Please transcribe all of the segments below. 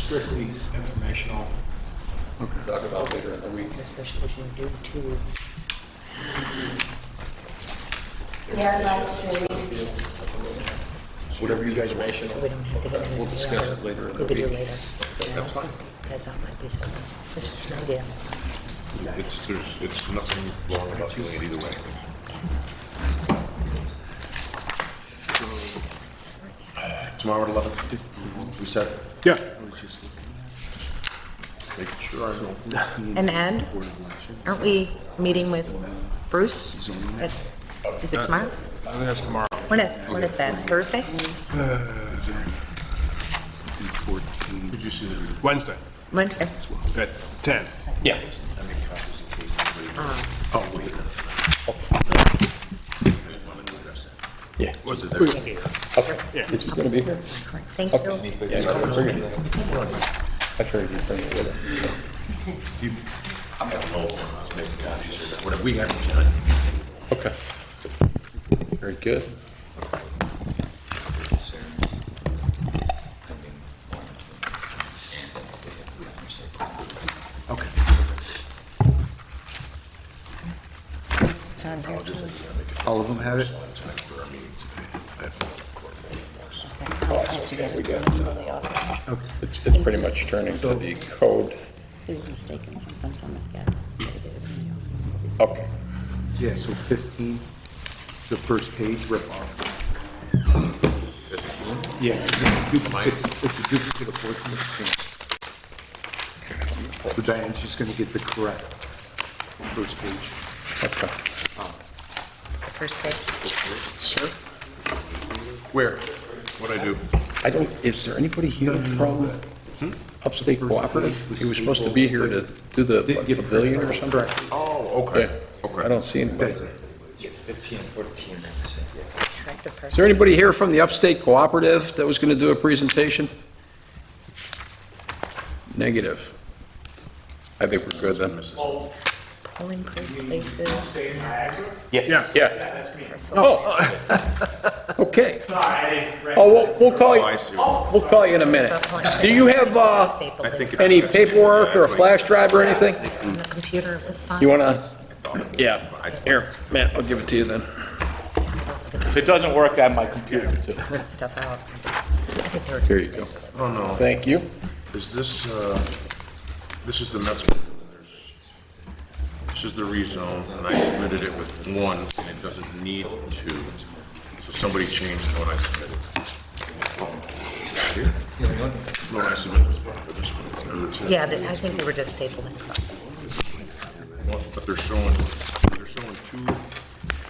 strictly informational. Talk about later in the week. This resolution due to. Yeah, live streaming. Whatever you guys want. So we don't have to get into. We'll discuss it later in the We could do week. later. That's fine. I thought might be something. It's just an idea. It's nothing wrong about doing it either way. Tomorrow at 11:15, we said. Yeah. Making sure I know. And Ed, aren't we meeting with Bruce? Is it tomorrow? I think that's tomorrow. When is that? Thursday? Did you see that? Wednesday Wednesday. at 10. Yeah. Oh, wait. Yeah. Was it there? Okay. Is he gonna be here? Thank you. Yeah, I figured you'd bring it with him. I don't know. Making copies or whatever. We haven't done it. Okay. Very good. Okay. It's on there too. All of them have it? I'll have to get it to the office. It's pretty much turning to the code. There's a mistake in something, so I'm gonna get it from the office. Okay. Yeah, so 15, the first page, rip off. 15? Yeah, it's a duplicate of 14. So Diane's just gonna get the correct first page. Okay. The first page. Sir? Where? What'd I do? I don't, is there anybody here from Upstate Cooperative? He was supposed to be here to do the pavilion or something? Oh, okay. Yeah. Okay. I don't see anybody. That's it. 15, 14, Tractor Is person. there anybody here from the Upstate Cooperative that was going to do a presentation? Negative. I think we're good then. Polling places. Yes. Yeah. Oh. Okay. Oh, we'll call you, Oh, I see. we'll call you in a minute. Do you have, I think it's- any paperwork or a flash drive or anything? On the computer, it was fine. You wanna? Yeah. Here, Matt, I'll give it to you then. If it doesn't work, I have my computer too. Stuff out. I think they were Here just you go. Oh, no. Thank you. Is this, this is the Mets. This is the rezone, and I submitted it with one, and it doesn't need two. So somebody changed what I submitted. No, I submitted this one, but this one, it's number two. Yeah, I think they were just stapling. But they're showing two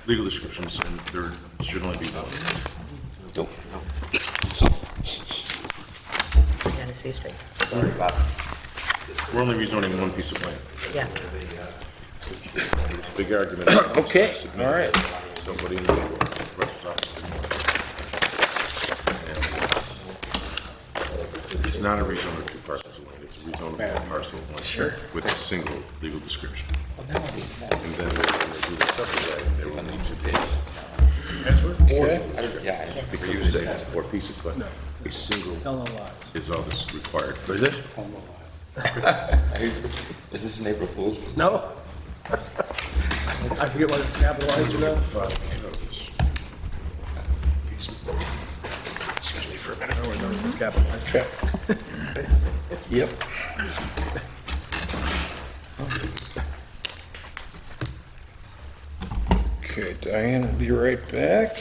legal descriptions, and there should only be one. You gotta see straight. We're only rezoning one piece of land. Yeah. There's a big argument. Okay, all right. Somebody in the Registrar's office. It's not a rezone of two parcels of land, it's a rezone of one parcel of land. Sure. With a single legal description. And then when they do the subdivision, they will need two pages. Because you say it's four pieces, but a single is all that's required for this. Is this an April Fool's? No. I forget what it's capitalized, you know? Excuse me for a minute. It's capitalized. Check. Yep. Okay, Diane will be right back.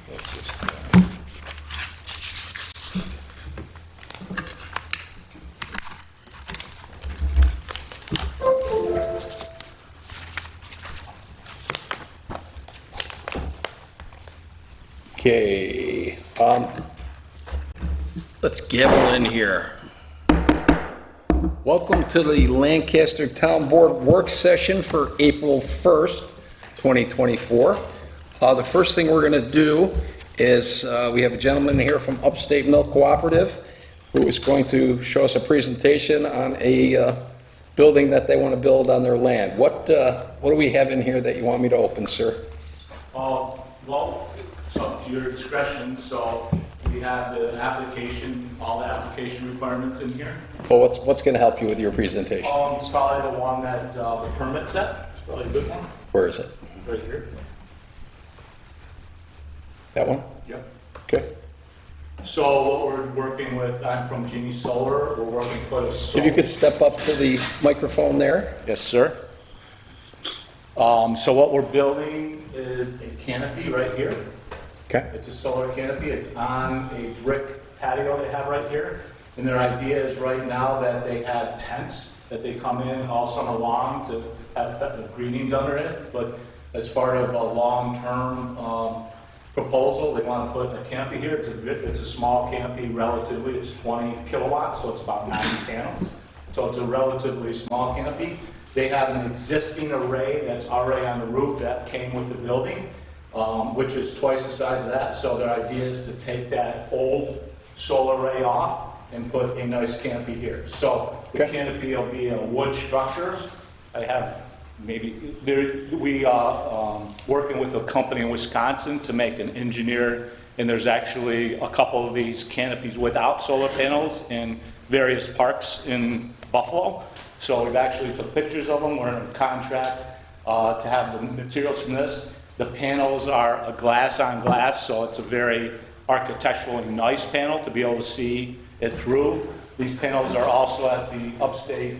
Let's just, Okay, let's gavel in here. Welcome to the Lancaster Town Board Work Session for April 1st, 2024. The first thing we're going to do is we have a gentleman here from Upstate Milk Cooperative who is going to show us a presentation on a building that they want to build on their land. What do we have in here that you want me to open, sir? Well, it's up to your discretion, so We have the application, all the application requirements in here. Well, what's going to help you with your presentation? It's probably the one that, the permit set, it's probably a good one, Where is it? right here. That one? Yep. Okay. So what we're working with, I'm from Genie Solar, we're working with If you could step up to the microphone there. Yes, sir. So what we're building is a canopy right here. Okay. It's a solar canopy. It's on a brick patio they have right here. And their idea is right now that they have tents that they come in all summer long to have greetings under it. But as far as a long-term proposal, they want to put a canopy here. It's a small canopy relatively. It's 20 kilowatts, so it's about 90 panels. So it's a relatively small canopy. They have an existing array that's already on the roof that came with the building, which is twice the size of that. So their idea is to take that old solar array off and put a nice canopy here. So the Okay. canopy will be a wood structure. I have we are working with a company in Wisconsin to make an engineer, and there's actually a couple of these canopies without solar panels in various parks in Buffalo. So we've actually took pictures of them. We're in a contract to have the materials from this. The panels are a glass on glass, so it's a very architecturally nice panel to be able to see it through. These panels are also at the upstate,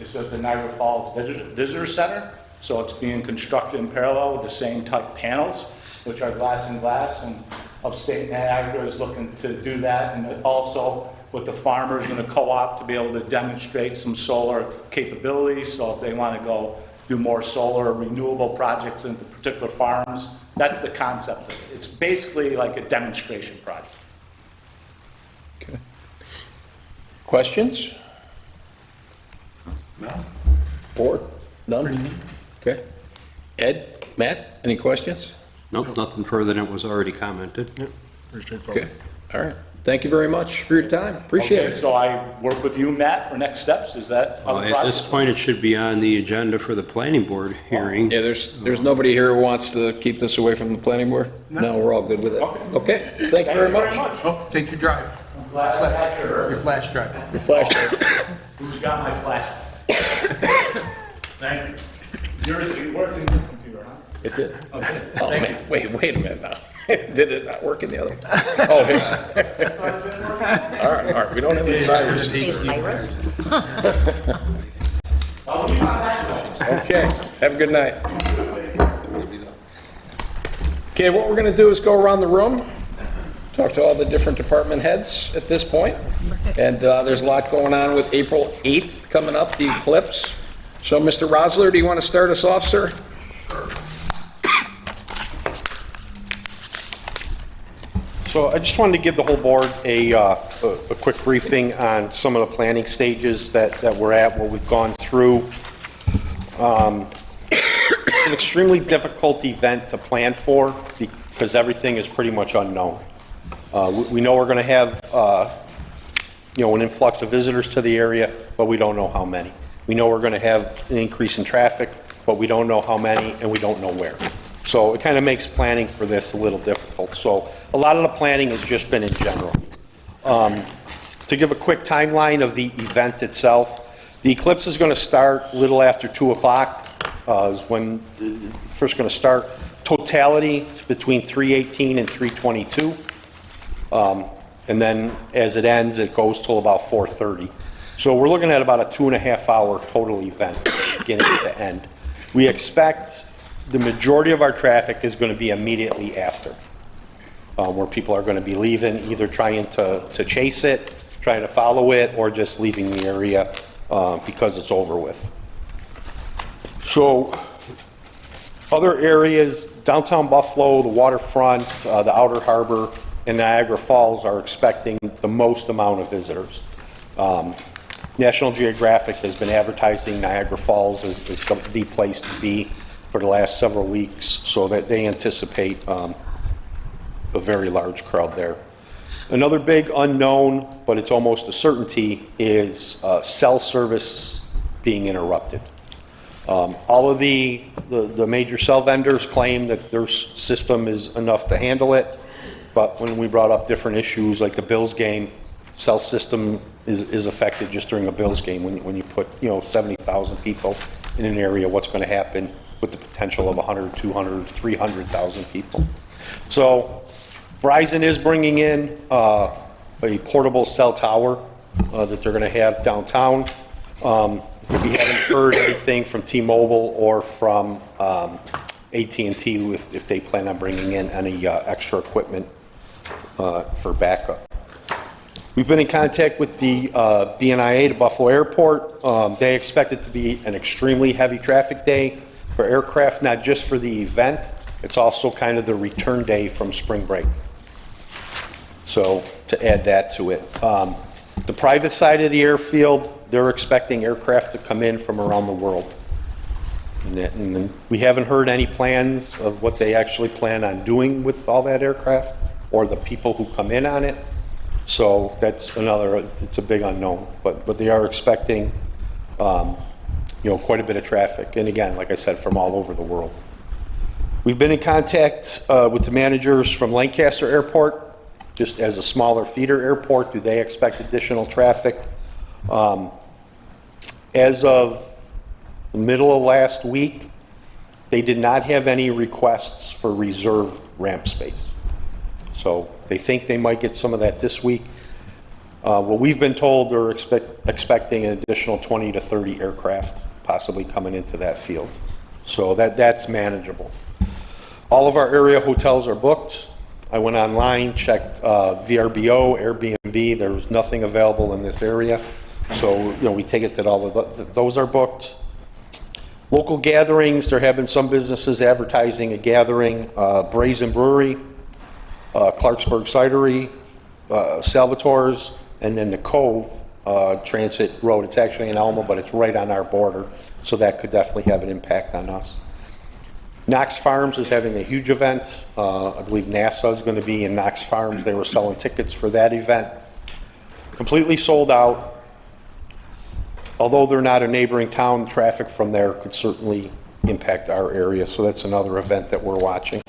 it's at the Niagara Falls Visitor Center. So it's being constructed in parallel with the same type panels, which are glass and glass. And upstate Niagara is looking to do that. And also with the farmers and the co-op to be able to demonstrate some solar capabilities. So if they want to go do more solar or renewable projects into particular farms, that's the concept of it. It's basically like a demonstration project. Okay. Questions? No. Board? None? Okay. Ed, Matt, any questions? Nope, nothing further than it was already commented. Okay. All right. Thank you very much for your time. Appreciate Okay, it. so I work with you, Matt, for next steps. Is that how the At process? this point, it should be on the agenda for the planning board hearing. Yeah, there's nobody here who wants to keep this away from the planning board? No, we're all good with it. Okay, thank you very much. Oh, take your drive. I'm glad I got Your your, flash drive. Your flash. who's got my flash? Thank you. You worked in the computer, huh? It did. Okay. Oh, man, wait a minute now. Did it not work in the other one? Oh, it's. All right, we don't have any virus. Steve Iris? I'll be back. Okay, have a good night. Okay, what we're gonna do is go around the room, talk to all the different department heads at this point. And there's a lot going on with April 8th coming up, the eclipse. So, Mr. Rosler, do you want to start us off, sir? So I just wanted to give the whole board a quick briefing on some of the planning stages that we're at, what we've gone through. An extremely difficult event to plan for because everything is pretty much unknown. We know we're going to have, an influx of visitors to the area, but we don't know how many. We know we're going to have an increase in traffic, but we don't know how many and we don't know where. So it kind of makes planning for this a little difficult. So a lot of the planning has just been in general. To give a quick timeline of the event itself, the eclipse is going to start a little after 2 o'clock is when it's first going to start. Totality is between 3:18 and 3:22. And then as it ends, it goes till about 4:30. So we're looking at about a 2.5 hour total event, beginning to end. We expect the majority of our traffic is going to be immediately after, where people are going to be leaving, either trying to chase it, trying to follow it, or just leaving the area because it's over with. So other areas, downtown Buffalo, the waterfront, the outer harbor, and Niagara Falls are expecting the most amount of visitors. National Geographic has been advertising Niagara Falls as the place to be for the last several weeks, so that they anticipate a very large crowd there. Another big unknown, but it's almost a certainty, is cell service being interrupted. All of the major cell vendors claim that their system is enough to handle it. but when we brought up different issues like the Bills game, cell system is affected just during a Bills game. When you put, 70,000 people in an area, what's going to happen with the potential of 100, 200, 300,000 people? So Verizon is bringing in a portable cell tower that they're going to have downtown. We haven't heard anything from T-Mobile or from AT&T if they plan on bringing in any extra equipment for backup. We've been in contact with the BNIA, the Buffalo Airport. They expect it to be an extremely heavy traffic day for aircraft, not just for the event. It's also kind of the return day from spring break. So to add that to it. The private side of the airfield, they're expecting aircraft to come in from around the world. And we haven't heard any plans of what they actually plan on doing with all that aircraft or the people who come in on it. So that's it's a big unknown, but they are expecting, quite a bit of traffic. And again, like I said, from all over the world. We've been in contact with the managers from Lancaster Airport, just as a smaller feeder airport. Do they expect additional traffic? As of the middle of last week, they did not have any requests for reserved ramp space. So they think they might get some of that this week. What we've been told, they're expecting an additional 20 to 30 aircraft possibly coming into that field. So that's manageable. All of our area hotels are booked. I went online, checked VRBO, Airbnb. There was nothing available in this area. So, we take it that all of those are booked. Local gatherings, there have been some businesses advertising a gathering, Brazen Brewery, Clarksburg Cidery, Salvatore's, and then the Cove Transit Road. It's actually in Elma, but it's right on our border, so that could definitely have an impact on us. Knox Farms is having a huge event. I believe NASA is going to be in Knox Farms. They were selling tickets for that event. Completely sold out. Although they're not a neighboring town, traffic from there could certainly impact our area, so that's another event that we're watching.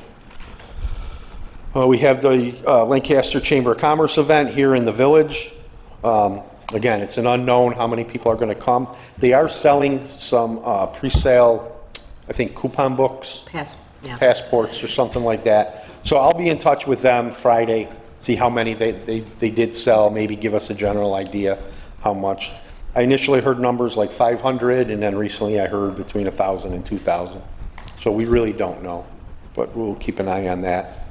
We have the Lancaster Chamber of Commerce event here in the village. Again, it's an unknown how many people are going to come. They are selling some pre-sale, I think, coupon books, passports or something like that. So I'll be in touch with them Friday, see how many they did sell, maybe give us a general idea how much. I initially heard numbers like 500, and then recently I heard between 1,000 and 2,000. So we really don't know, but we'll keep an eye on that.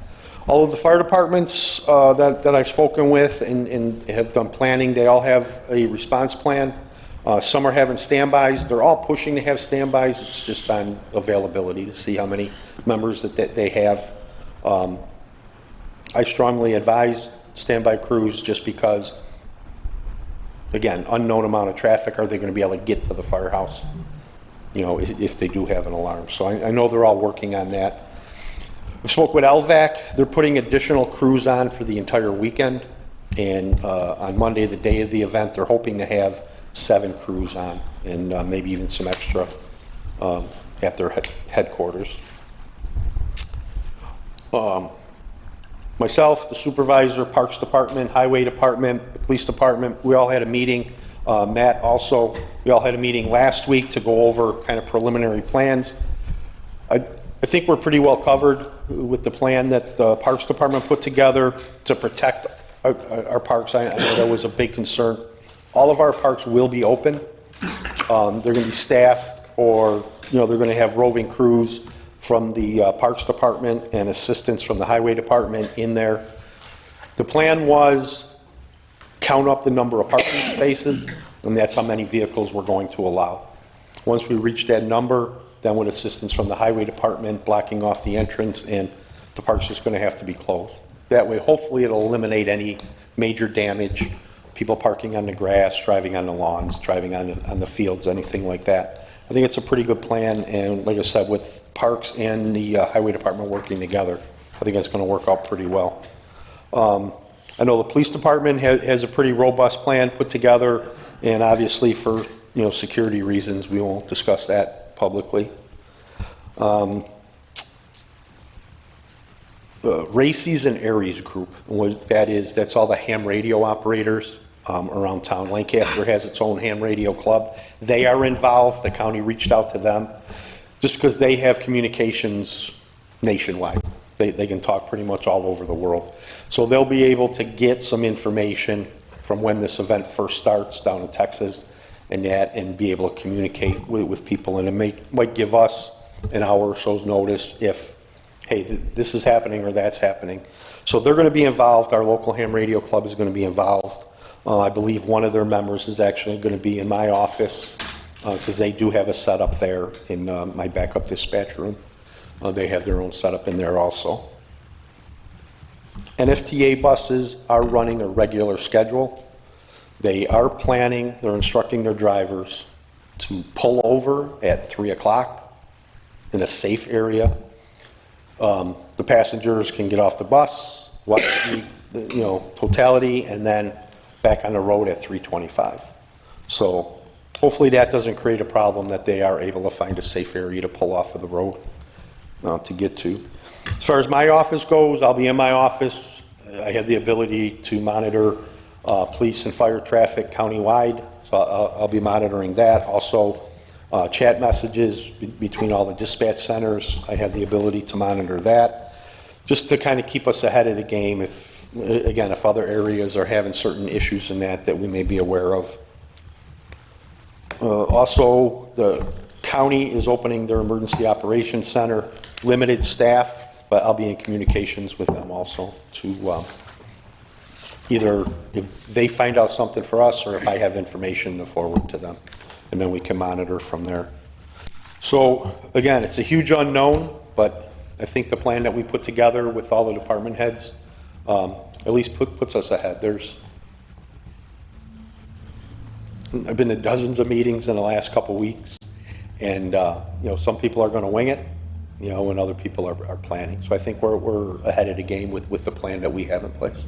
All of the fire departments that I've spoken with and have done planning, they all have a response plan. Some are having standbys. They're all pushing to have standbys. It's just on availability to see how many members that they have. I strongly advise standby crews just because, again, unknown amount of traffic. Are they going to be able to get to the firehouse, if they do have an alarm? So I know they're all working on that. I spoke with LVAC. They're putting additional crews on for the entire weekend. And on Monday, the day of the event, they're hoping to have 7 crews on and maybe even some extra at their headquarters. Myself, the supervisor, Parks Department, Highway Department, the Police Department, we all had a meeting. Matt also, we all had a meeting last week to go over kind of preliminary plans. I think we're pretty well covered with the plan that the Parks Department put together to protect our parks. I know that was a big concern. All of our parks will be open. They're going to be staffed, or they're going to have roving crews from the Parks Department and assistance from the Highway Department in there. The plan was count up the number of parking spaces, and that's how many vehicles we're going to allow. Once we reach that number, then with assistance from the Highway Department blocking off the entrance, and the park's just going to have to be closed. That way, hopefully, it'll eliminate any major damage, people parking on the grass, driving on the lawns, driving on the fields, anything like that. I think it's a pretty good plan, and like I said, with Parks and the Highway Department working together, I think it's going to work out pretty well. I know the Police Department has a pretty robust plan put together, and obviously for security reasons, we won't discuss that publicly. Races and Aries Group. And what that is, that's all the ham radio operators around town. Lancaster has its own ham radio club. They are involved. The county reached out to them just because they have communications nationwide. They can talk pretty much all over the world. So they'll be able to get some information from when this event first starts down in Texas and be able to communicate with people. And it might give us an hour or so's notice if, hey, this is happening or that's happening. So they're going to be involved. Our local ham radio club is going to be involved. I believe one of their members is actually going to be in my office because they do have a setup there in my backup dispatch room. They have their own setup in there also. NFTA buses are running a regular schedule. They are planning, they're instructing their drivers to pull over at 3 o'clock in a safe area. The passengers can get off the bus, watch the totality, and then back on the road at 3:25. So hopefully that doesn't create a problem, that they are able to find a safe area to pull off of the road to get to. As far as my office goes, I'll be in my office. I have the ability to monitor police and fire traffic countywide, so I'll be monitoring that. Also, chat messages between all the dispatch centers, I have the ability to monitor that, just to kind of keep us ahead of the game if other areas are having certain issues in that we may be aware of. Also, the county is opening their emergency operations center, limited staff, but I'll be in communications with them also to either if they find out something for us or if I have information to forward to them, and then we can monitor from there. So again, it's a huge unknown, but I think the plan that we put together with all the department heads at least puts us ahead. I've been to dozens of meetings in the last couple weeks, and some people are going to wing it, and other people are planning. So I think we're ahead of the game with the plan that we have in place.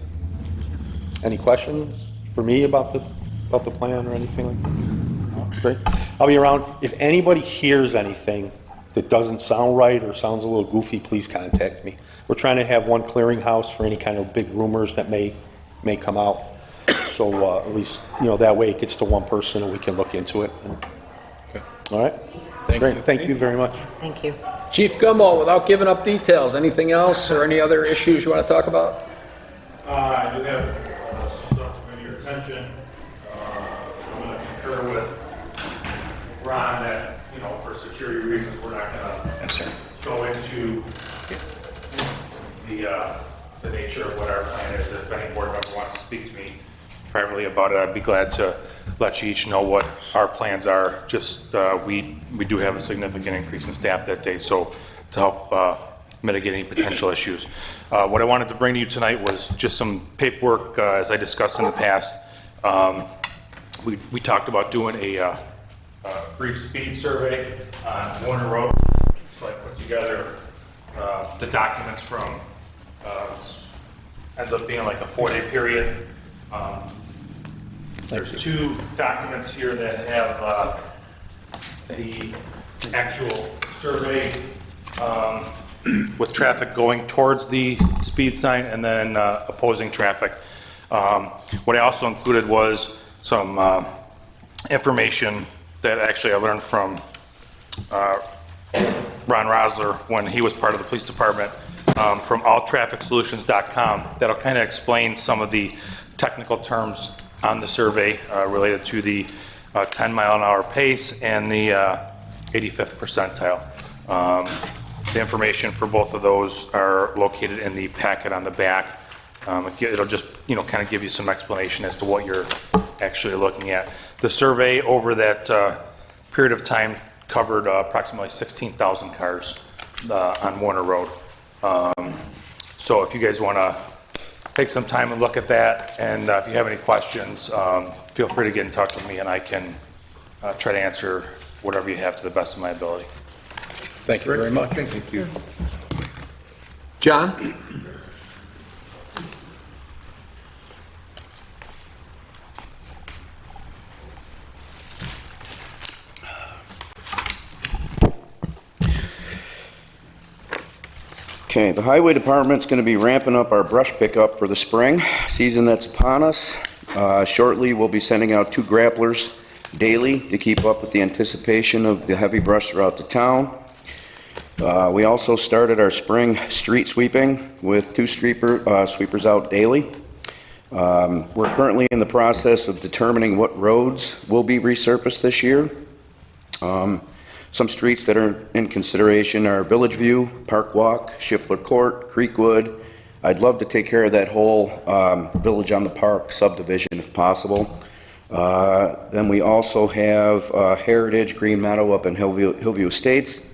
Any questions for me about the plan or anything like that? Great. I'll be around. If anybody hears anything that doesn't sound right or sounds a little goofy, please contact me. We're trying to have one clearinghouse for any kind of big rumors that may come out. So at least, that way it gets to one person and we can look into it. Okay. All right? Great. Thank you very much. Thank you. Chief Gummo, without giving up details, anything else or any other issues you want to talk about? I do have some stuff to bring to your attention. I'm going to concur with Ron that, for security reasons, we're not going to go into the nature of what our plan is. If any board member wants to speak to me privately about it, I'd be glad to let you each know what our plans are. Just we do have a significant increase in staff that day, so to help mitigate any potential issues. What I wanted to bring to you tonight was just some paperwork, as I discussed in the past. We talked about doing a brief speed survey on Warner Road, so I put together the documents from ends up being like a 4-day period. There's 2 documents here that have the actual survey with traffic going towards the speed sign and then opposing traffic. What I also included was some information that actually I learned from Ron Rosler when he was part of the police department, from alltrafficsolutions.com, that'll kind of explain some of the technical terms on the survey related to the 10-mile-an-hour pace and the 85th percentile. The information for both of those are located in the packet on the back. It'll just, kind of give you some explanation as to what you're actually looking at. The survey over that period of time covered approximately 16,000 cars on Warner Road. So if you guys want to take some time and look at that, and if you have any questions, feel free to get in touch with me and I can try to answer whatever you have to the best of my ability. Thank you very much. Thank you. John? Okay, the highway department's going to be ramping up our brush pickup for the spring season that's upon us. Shortly, we'll be sending out 2 grapplers daily to keep up with the anticipation of the heavy brush throughout the town. We also started our spring street sweeping with 2 sweepers out daily. We're currently in the process of determining what roads will be resurfaced this year. Some streets that are in consideration are Village View, Park Walk, Schiffler Court, Creekwood. I'd love to take care of that whole Village on the Park subdivision if possible. Then we also have Heritage, Green Meadow up in Hillview Estates.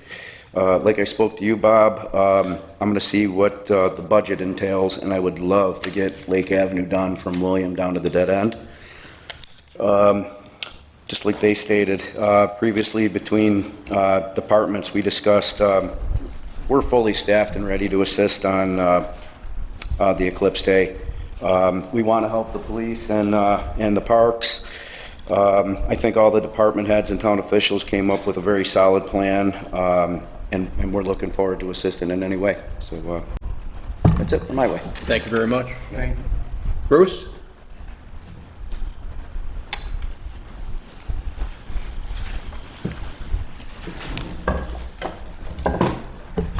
Like I spoke to you, Bob, I'm going to see what the budget entails, and I would love to get Lake Avenue done from William down to the dead end. Just like they stated previously, between departments, we discussed we're fully staffed and ready to assist on the Eclipse Day. We want to help the police and the parks. I think all the department heads and town officials came up with a very solid plan, and we're looking forward to assisting in any way. So that's it from my way. Thank you very much. Bruce?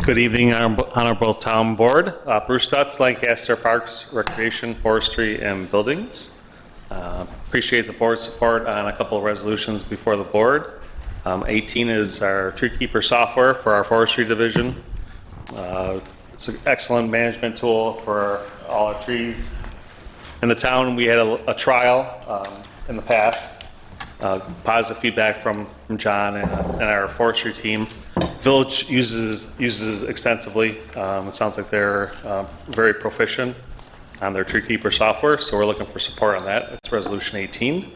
Good evening, Honorable Town Board. Bruce Stutz, Lancaster Parks, Recreation, Forestry, and Buildings. Appreciate the board's support on a couple of resolutions before the board. 18 is our tree keeper software for our forestry division. It's an excellent management tool for all our trees. In the town, we had a trial in the past. Positive feedback from John and our forestry team. Village uses extensively. It sounds like they're very proficient on their tree keeper software, so we're looking for support on that. It's Resolution 18.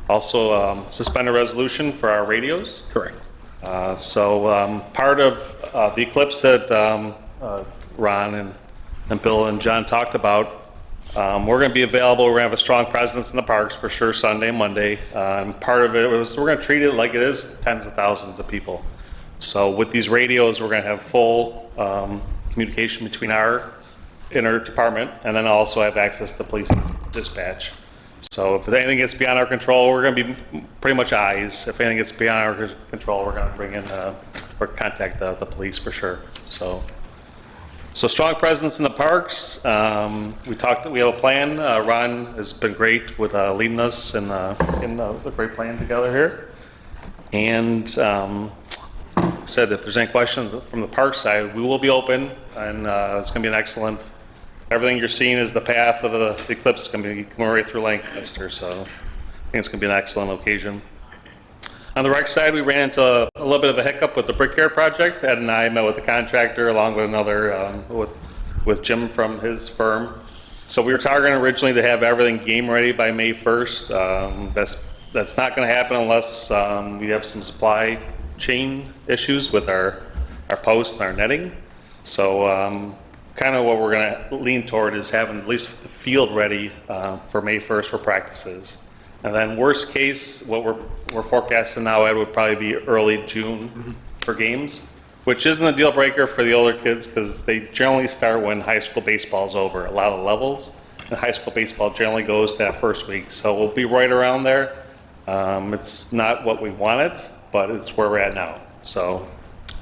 Also, suspend a resolution for our radios. Correct. Part of the Eclipse that Ron and Bill and John talked about, we're going to be available. We're going to have a strong presence in the parks for sure Sunday and Monday. And part of it was we're going to treat it like it is tens of thousands of people. So with these radios, we're going to have full communication between our department, and then also have access to police dispatch. So if anything gets beyond our control, we're going to be pretty much eyes. If anything gets beyond our control, we're going to bring in or contact the police for sure. So strong presence in the parks. We have a plan. Ron has been great with leading us in the great plan together here. And said if there's any questions from the park side, we will be open, and it's going to be an excellent. Everything you're seeing is the path of the Eclipse. It's going to be coming right through Lancaster, so I think it's going to be an excellent occasion. On the rec side, we ran into a little bit of a hiccup with the Brickyard project. Ed and I met with the contractor along with another, with Jim from his firm. So we were targeting originally to have everything game ready by May 1st. That's not going to happen unless we have some supply chain issues with our posts and our netting. So kind of what we're going to lean toward is having at least the field ready for May 1st for practices. And then worst case, what we're forecasting now, Ed, would probably be early June for games, which isn't a deal breaker for the older kids because they generally start when high school baseball is over, a lot of levels. And high school baseball generally goes that first week. So we'll be right around there. It's not what we wanted, but it's where we're at now. So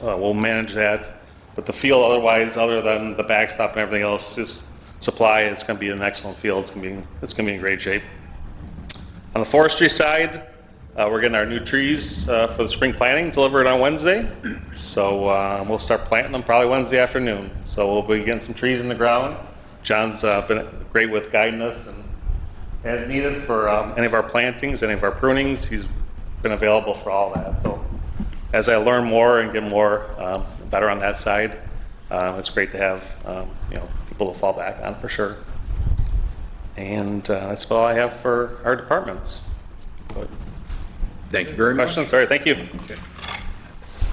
we'll manage that. But the field otherwise, other than the backstop and everything else, is supply. It's going to be an excellent field. It's going to be in great shape. On the forestry side, we're getting our new trees for the spring planting delivered on Wednesday. So we'll start planting them probably Wednesday afternoon. So we'll be getting some trees in the ground. John's been great with guiding us and as needed for any of our plantings, any of our prunings. He's been available for all that. So as I learn more and get more better on that side, it's great to have people to fall back on for sure. And that's all I have for our departments. But Thank you very much. questions? All right, thank you.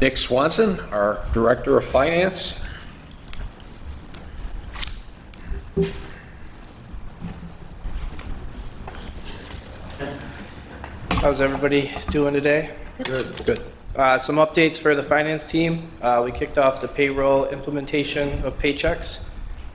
Nick Swanson, our Director of Finance. How's everybody doing today? Good. Good. Some updates for the finance team. We kicked off the payroll implementation of Paychex.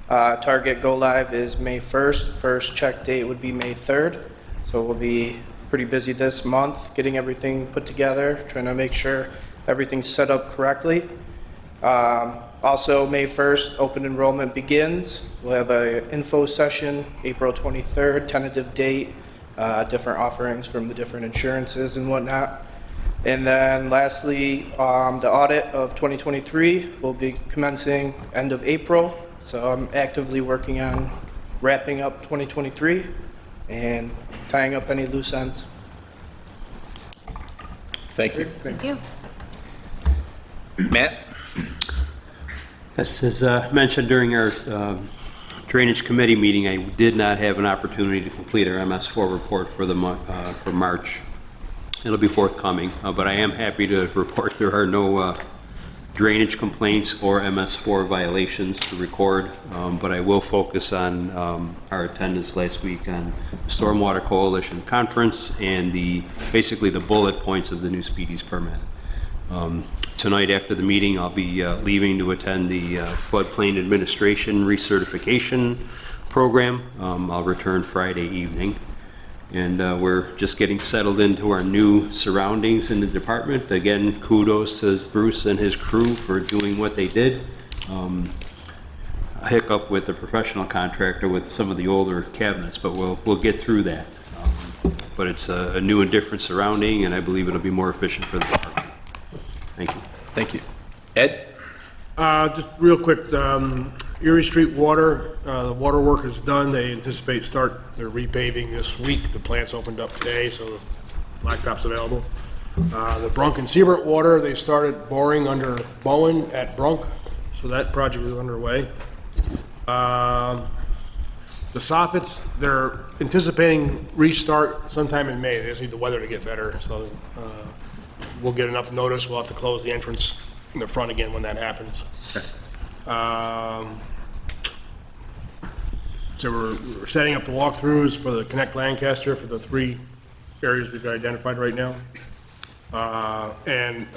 Target go live is May 1st. First check date would be May 3rd. So we'll be pretty busy this month getting everything put together, trying to make sure everything's set up correctly. Also, May 1st, open enrollment begins. We'll have an info session, April 23rd, tentative date, different offerings from the different insurances and whatnot. And then lastly, the audit of 2023 will be commencing end of April. So I'm actively working on wrapping up 2023 and tying up any loose ends. Thank you. Thank you. Matt? As mentioned during our Drainage Committee meeting, I did not have an opportunity to complete our MS4 report for the for March. It'll be forthcoming, but I am happy to report there are no drainage complaints or MS4 violations to record, but I will focus on our attendance last week on the Stormwater Coalition Conference and basically the bullet points of the new Speedies permit. Tonight after the meeting, I'll be leaving to attend the Floodplain Administration Recertification Program. I'll return Friday evening. And we're just getting settled into our new surroundings in the department. Again, kudos to Bruce and his crew for doing what they did. A hiccup with the professional contractor with some of the older cabinets, but we'll get through that. But it's a new and different surrounding, and I believe it'll be more efficient for the department. Thank you. Thank you. Ed? Just real quick, Erie Street water, the water work is done. They anticipate start their repaving this week. The plant's opened up today, so the blacktop's available. The Brunk and Siebert water, they started boring under Bowen at Brunk, so that project is underway. The soffits, they're anticipating restart sometime in May. They just need the weather to get better, so we'll get enough notice. We'll have to close the entrance in the front again when that happens. So we're setting up the walkthroughs for the Connect Lancaster for the 3 areas we've identified right now. And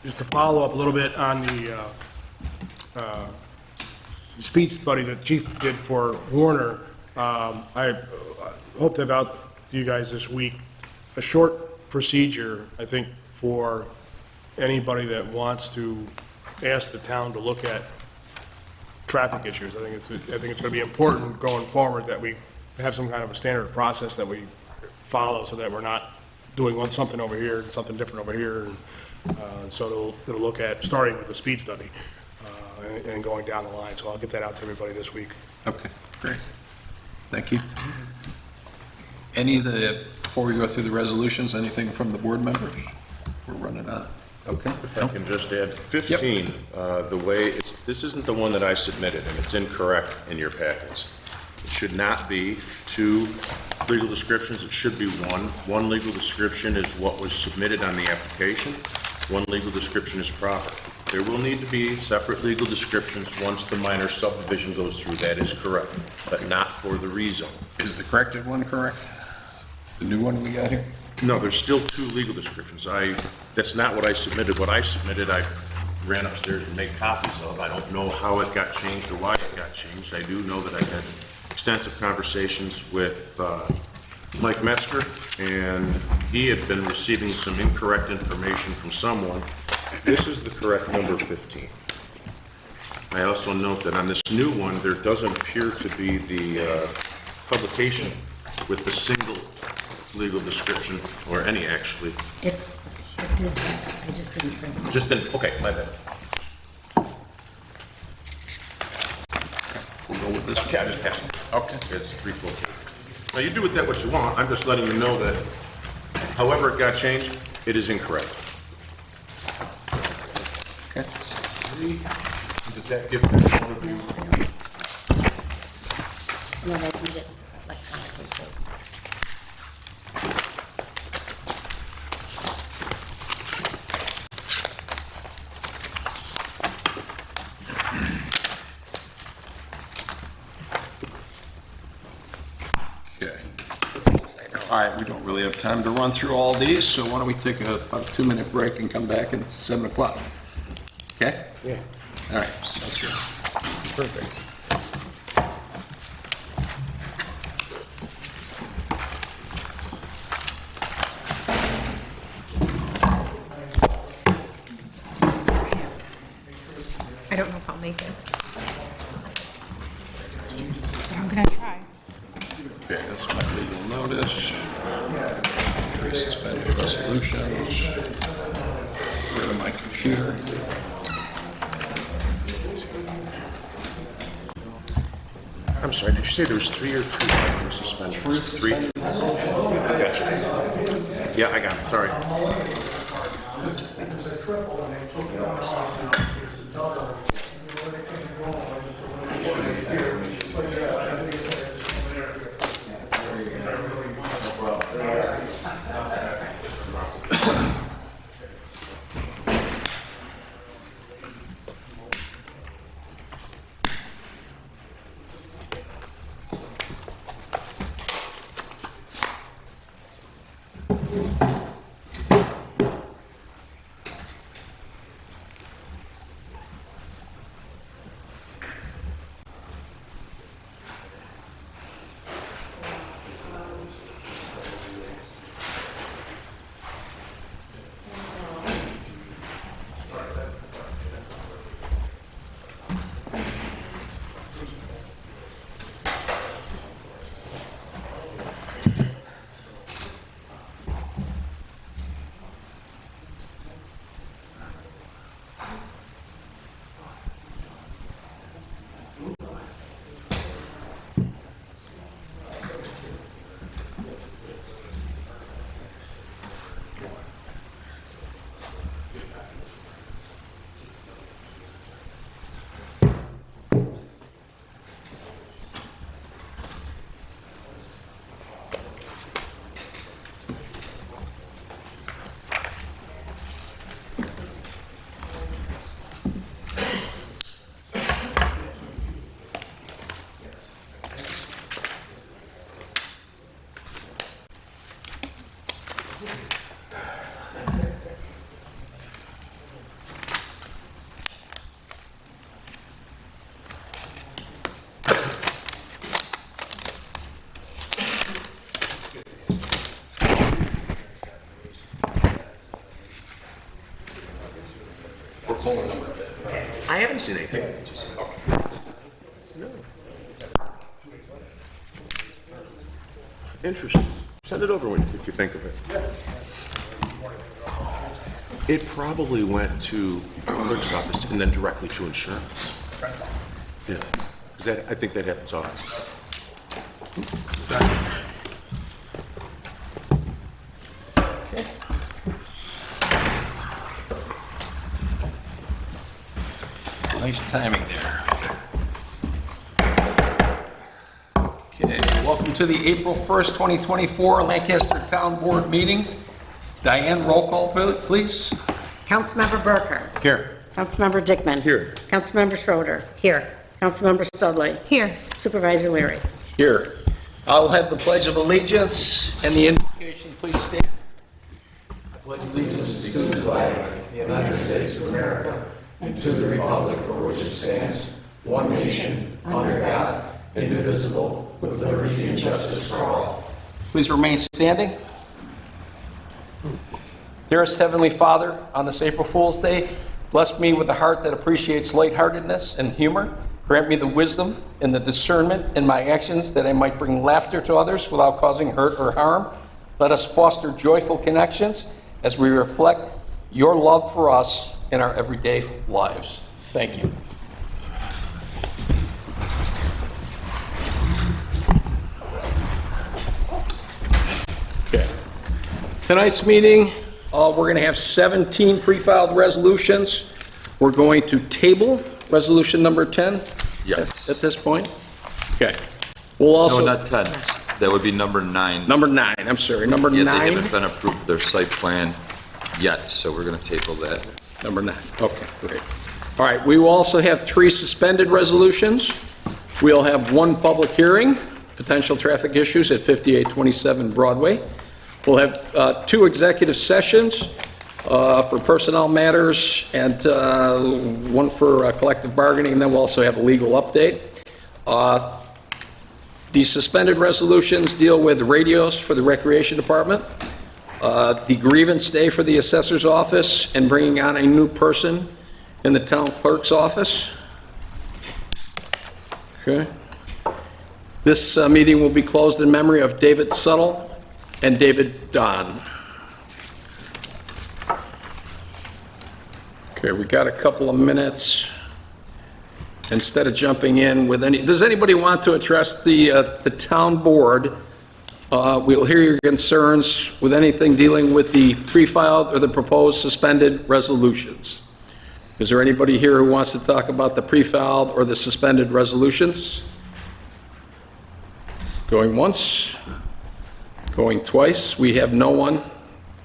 just to follow up a little bit on the speed study that Chief did for Warner, I hope to have out to you guys this week a short procedure, I think, for anybody that wants to ask the town to look at traffic issues. I think it's going to be important going forward that we have some kind of a standard process that we follow so that we're not doing something over here and something different over here. And so it'll look at starting with the speed study and going down the line. So I'll get that out to everybody this week. Okay, great. Thank you. Before we go through the resolutions, anything from the board members? We're running out. Okay. If I can just add, 15, the way, this isn't the one that I submitted, and it's incorrect in your packets. It should not be 2 legal descriptions, it should be 1. One legal description is what was submitted on the application. One legal description is proper. There will need to be separate legal descriptions once the minor subdivision goes through. That is correct, but not for the rezone. Is the corrected one correct? The new one we got here? No, there's still 2 legal descriptions. That's not what I submitted. What I submitted, I ran upstairs and made copies of. I don't know how it got changed or why it got changed. I do know that I had extensive conversations with Mike Metzger, and he had been receiving some incorrect information from someone. This is the correct number 15. I also note that on this new one, there doesn't appear to be the publication with the single legal description, or any actually. It did, I just didn't print it. Just didn't, okay, my bad. We'll go with this one. Okay, I just passed it. Okay. It's 314. Now, you do with that what you want. I'm just letting you know that however it got changed, it is incorrect. Okay. Does that give one of you? No, I did it electronically, so. Okay. All right, we don't really have time to run through all these, so why don't we take about a 2-minute break and come back at 7 o'clock? Okay? Yeah. All right, that's good. Perfect. I don't know if I'll make it. I'm gonna try. Okay, that's my legal notice. 3 suspended resolutions. Go to my computer. I'm sorry, did you say there was 3 or 2 items suspended? 3? I got you. Yeah, I got it, sorry. I haven't seen anything. Interesting. Send it over if you think of it. It probably went to the clerk's office and then directly to insurance. Yeah, because I think that happens often. Nice timing there. Okay, welcome to the April 1st, 2024 Lancaster Town Board meeting. Diane, roll call, please. Councilmember Burkhart. Here. Councilmember Dickman. Here. Councilmember Schroeder. Here. Councilmember Studley. Here. Supervisor Leary. Here. I'll have the Pledge of Allegiance and the invocation, please stand. I pledge allegiance to the flag of the United States of America and to the republic for which it stands, one nation, under God, indivisible, with liberty and justice for all. Please remain standing. Dearest Heavenly Father, on this April Fool's Day, bless me with a heart that appreciates lightheartedness and humor. Grant me the wisdom and the discernment in my actions that I might bring laughter to others without causing hurt or harm. Let us foster joyful connections as we reflect your love for us in our everyday lives. Thank you. Okay. Tonight's meeting, we're going to have 17 pre-filed resolutions. We're going to table resolution number 10. Yes. At this point. Okay. We'll also. No, not 10. That would be number 9. Number 9, I'm sorry, number 9. Yeah, they haven't been approved their site plan yet, so we're going to table that. Number 9, okay, great. All right, we will also have 3 suspended resolutions. We'll have 1 public hearing, potential traffic issues at 5827 Broadway. We'll have 2 executive sessions for personnel matters and 1 for collective bargaining, and then we'll also have a legal update. The suspended resolutions deal with radios for the Recreation Department, the grievance day for the Assessor's Office, and bringing on a new person in the Town Clerk's office. Okay. This meeting will be closed in memory of David Suttle and David Don. Okay, we got a couple of minutes. Instead of jumping in with any, does anybody want to address the town board? We'll hear your concerns with anything dealing with the pre-filed or the proposed suspended resolutions. Is there anybody here who wants to talk about the pre-filed or the suspended resolutions? Going once, going twice. We have no one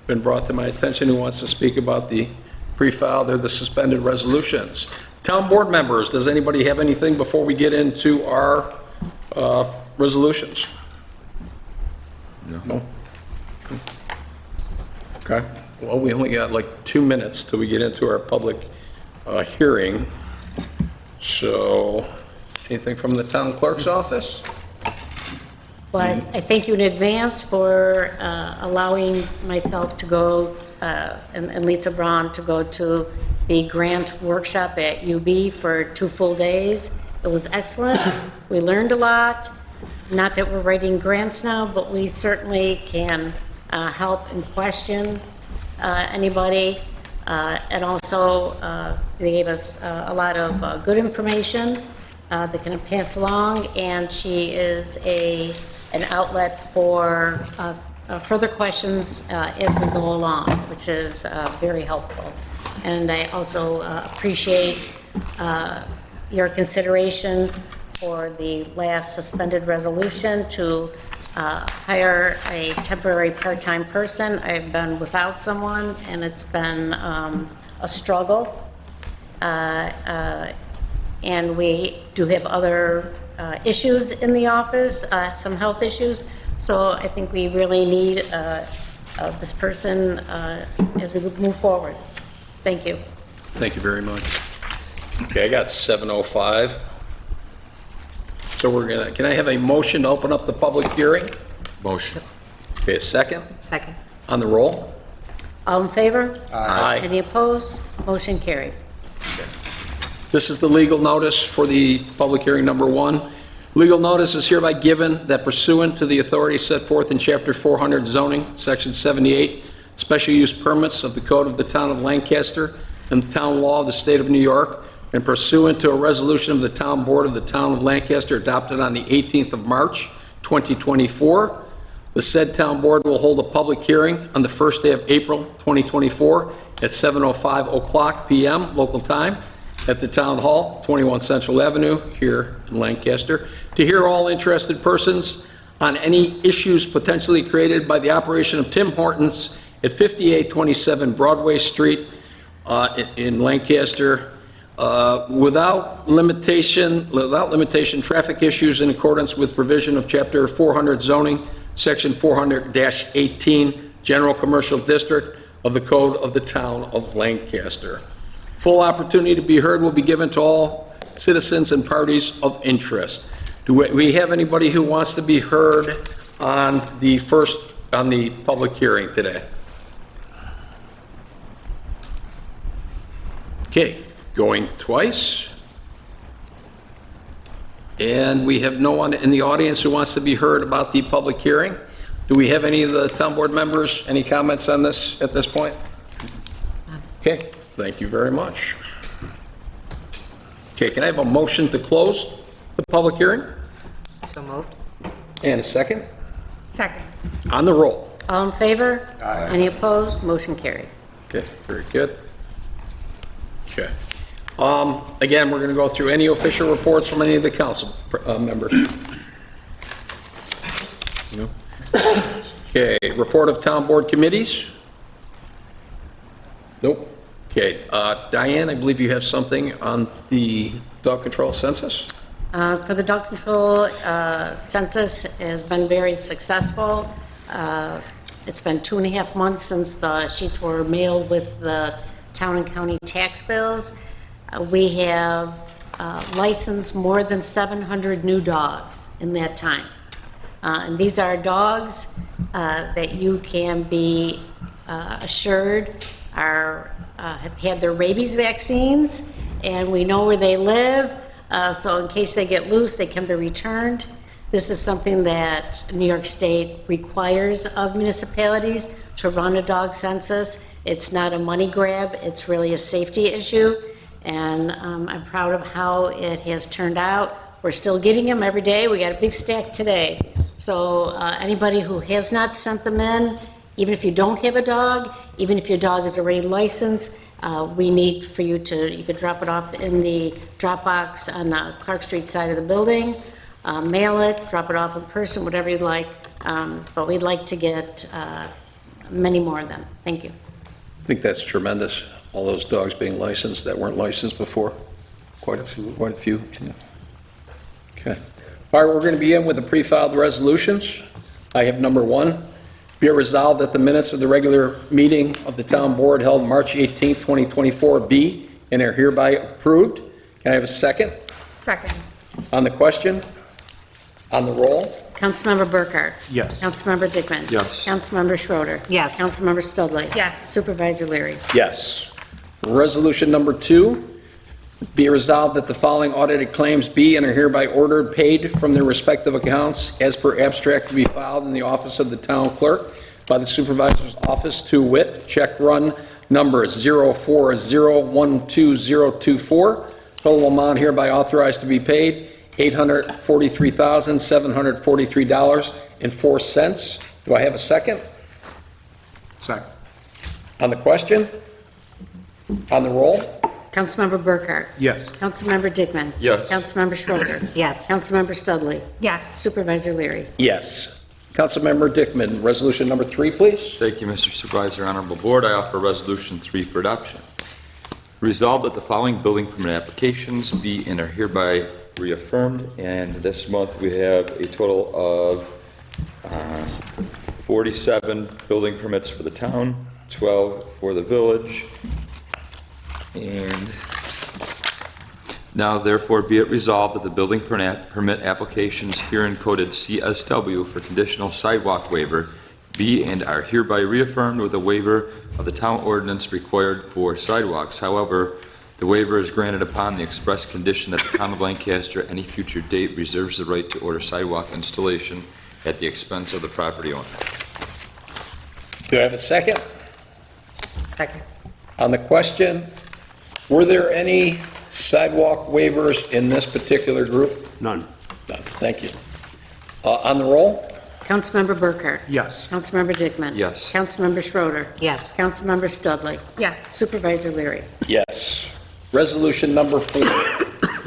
been brought to my attention who wants to speak about the pre-filed or the suspended resolutions. Town board members, does anybody have anything before we get into our resolutions? No. Okay. Well, we only got like 2 minutes till we get into our public hearing. So, anything from the town clerk's office? Well, I thank you in advance for allowing myself to go, and Lisa Braun to go to the grant workshop at UB for 2 full days. It was excellent. We learned a lot. Not that we're writing grants now, but we certainly can help and question anybody. And also, they gave us a lot of good information that can pass along, and she is an outlet for further questions as we go along, which is very helpful. And I also appreciate your consideration for the last suspended resolution to hire a temporary part-time person. I've been without someone, and it's been a struggle. And we do have other issues in the office, some health issues. So I think we really need this person as we move forward. Thank you. Thank you very much. Okay, I got 7:05. So can I have a motion to open up the public hearing? Motion. Okay, a second? Second. On the roll? All in favor? Aye. Any opposed? Motion carried. This is the legal notice for the public hearing number 1. Legal notice is hereby given that pursuant to the authority set forth in Chapter 400 zoning, Section 78, special use permits of the Code of the Town of Lancaster and the Town Law of the State of New York, and pursuant to a resolution of the Town Board of the Town of Lancaster adopted on the 18th of March, 2024, the said Town Board will hold a public hearing on the first day of April 2024 at 7:05 p.m. local time at the Town Hall, 21 Central Avenue, here in Lancaster, to hear all interested persons on any issues potentially created by the operation of Tim Hortons at 5827 Broadway Street in Lancaster, without limitation, traffic issues in accordance with provision of Chapter 400 zoning, Section 400-18, General Commercial District of the Code of the Town of Lancaster. Full opportunity to be heard will be given to all citizens and parties of interest. Do we have anybody who wants to be heard on the public hearing today? Okay, going twice. And we have no one in the audience who wants to be heard about the public hearing. Do we have any of the town board members, any comments on this at this point? Okay, thank you very much. Okay, can I have a motion to close the public hearing? So moved. And a second? Second. On the roll. All in favor? Aye. Any opposed? Motion carried. Okay, very good. Okay. Again, we're going to go through any official reports from any of the council members. No? Okay, report of town board committees? Nope. Okay, Diane, I believe you have something on the dog control census? For the dog control, census has been very successful. It's been 2.5 months since the sheets were mailed with the town and county tax bills. We have licensed more than 700 new dogs in that time. And these are dogs that you can be assured have had their rabies vaccines, and we know where they live, so in case they get loose, they can be returned. This is something that New York State requires of municipalities to run a dog census. It's not a money grab, it's really a safety issue, and I'm proud of how it has turned out. We're still getting them every day. We got a big stack today. So anybody who has not sent them in, even if you don't have a dog, even if your dog is already licensed, we need for you could drop it off in the drop box on the Clark Street side of the building, mail it, drop it off in person, whatever you'd like. But we'd like to get many more of them. Thank you. I think that's tremendous, all those dogs being licensed that weren't licensed before. Quite a few. Yeah. Okay. All right, we're going to begin with the pre-filed resolutions. I have number 1. Be it resolved that the minutes of the regular meeting of the town board held March 18, 2024 be and are hereby approved. Can I have a second? Second. On the question? On the roll? Councilmember Burkhart? Yes. Councilmember Dickman? Yes. Councilmember Schroeder? Yes. Councilmember Studley? Yes. Supervisor Leary? Yes. Resolution number 2, be it resolved that the following audited claims be and are hereby ordered paid from their respective accounts as per abstract to be filed in the office of the town clerk by the supervisor's office to wit, check run number 040120024. Total amount hereby authorized to be paid, $843,743.04. Do I have a second? Second. On the question? On the roll? Councilmember Burkhart? Yes. Councilmember Dickman? Yes. Councilmember Schroeder? Yes. Councilmember Studley? Yes. Supervisor Leary? Yes. Councilmember Dickman, resolution number 3, please. Thank you, Mr. Supervisor. Honorable Board, I offer Resolution 3 for adoption. Resolved that the following building permit applications be and are hereby reaffirmed, and this month we have a total of 47 building permits for the town, 12 for the village, and now therefore be it resolved that the building permit applications herein coded CSW for conditional sidewalk waiver be and are hereby reaffirmed with a waiver of the town ordinance required for sidewalks. However, the waiver is granted upon the express condition that the town of Lancaster at any future date reserves the right to order sidewalk installation at the expense of the property owner. Do I have a second? Second. On the question, were there any sidewalk waivers in this particular group? None. None. Thank you. On the roll? Councilmember Burkhart? Yes. Councilmember Dickman? Yes. Councilmember Schroeder? Yes. Councilmember Studley? Yes. Supervisor Leary? Yes. Resolution number 4.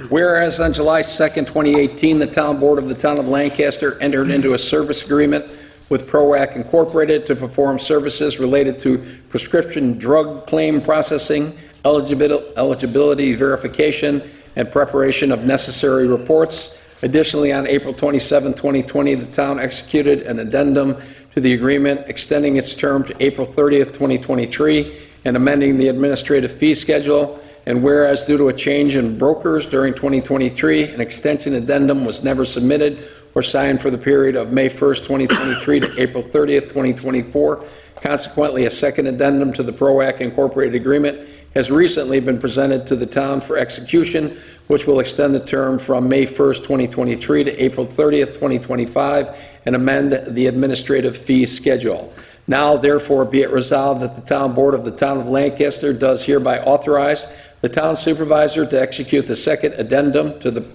Whereas on July 2nd, 2018, the town board of the town of Lancaster entered into a service agreement with PROAC Incorporated to perform services related to prescription drug claim processing, eligibility verification, and preparation of necessary reports. Additionally, on April 27, 2020, the town executed an addendum to the agreement extending its term to April 30th, 2023, and amending the administrative fee schedule. And whereas due to a change in brokers during 2023, an extension addendum was never submitted or signed for the period of May 1st, 2023 to April 30th, 2024. Consequently, a second addendum to the PROAC Incorporated agreement has recently been presented to the town for execution, which will extend the term from May 1st, 2023 to April 30th, 2025, and amend the administrative fee schedule. Now, therefore, be it resolved that the town board of the town of Lancaster does hereby authorize the town supervisor to execute the second addendum to the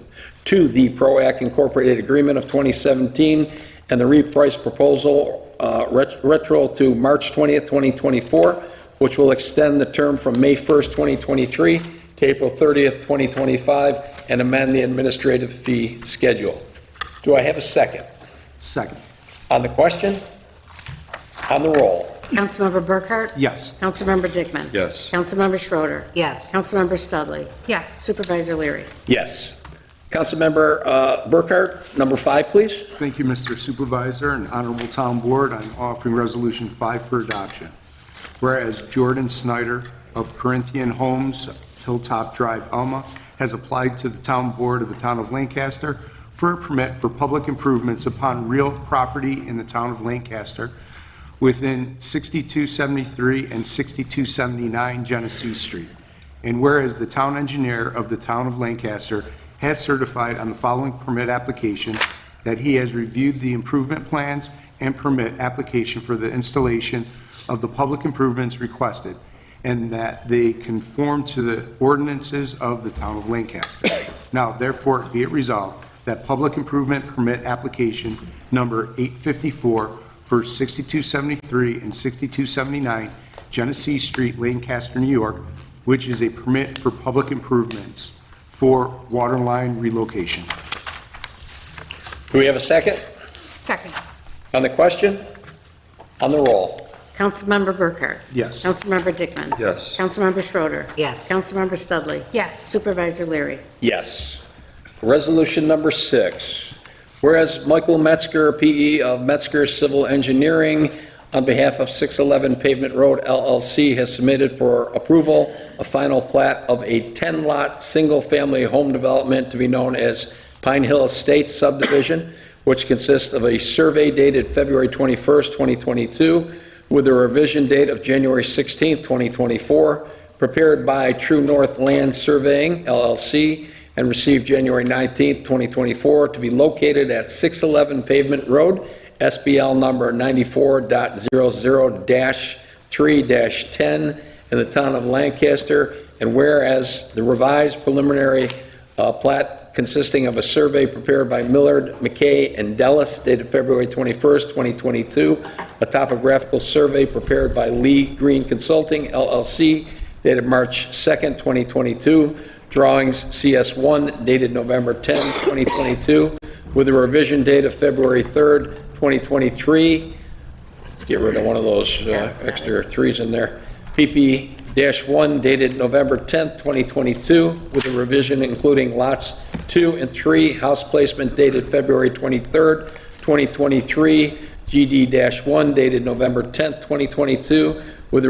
PROAC Incorporated agreement of 2017 and the reprice proposal retro to March 20th, 2024, which will extend the term from May 1st, 2023 to April 30th, 2025, and amend the administrative fee schedule. Do I have a second? Second. On the question? On the roll? Councilmember Burkhart? Yes. Councilmember Dickman? Yes. Councilmember Schroeder? Yes. Councilmember Studley? Yes. Supervisor Leary? Yes. Councilmember Burkhart, number 5, please. Thank you, Mr. Supervisor and Honorable Town Board. I'm offering Resolution 5 for adoption. Whereas Jordan Snyder of Corinthian Homes, Hilltop Drive, Alma, has applied to the Town Board of the Town of Lancaster for a permit for public improvements upon real property in the Town of Lancaster within 6273 and 6279 Genesee Street. And whereas the Town Engineer of the Town of Lancaster has certified on the following permit application that he has reviewed the improvement plans and permit application for the installation of the public improvements requested, and that they conform to the ordinances of the Town of Lancaster. Now, therefore, be it resolved that public improvement permit application number 854 for 6273 and 6279 Genesee Street, Lancaster, New York, which is a permit for public improvements for water line relocation. Do we have a second? Second. On the question? On the roll? Councilmember Burkhart? Yes. Councilmember Dickman? Yes. Councilmember Schroeder? Yes. Councilmember Studley? Yes. Supervisor Leary? Yes. Resolution number 6. Whereas Michael Metzger, PE of Metzger Civil Engineering, on behalf of 611 Pavement Road LLC, has submitted for approval a final plat of a 10-lot, single-family home development to be known as Pine Hill Estates subdivision, which consists of a survey dated February 21st, 2022, with a revision date of January 16th, 2024, prepared by True North Land Surveying, LLC, and received January 19th, 2024, to be located at 611 Pavement Road, SBL number 94.00-3-10 in the town of Lancaster, and whereas the revised preliminary plat consisting of a survey prepared by Millard, McKay, and Dellis dated February 21st, 2022, a topographical survey prepared by Lee Green Consulting, LLC, dated March 2nd, 2022, drawings CS1 dated November 10, 2022, with a revision date of February 3rd, 2023. Let's get rid of one of those extra 3s in there. PP-1 dated November 10th, 2022, with a revision including lots 2 and 3, house placement dated February 23rd, 2023, GD-1 dated November 10th, 2022, with a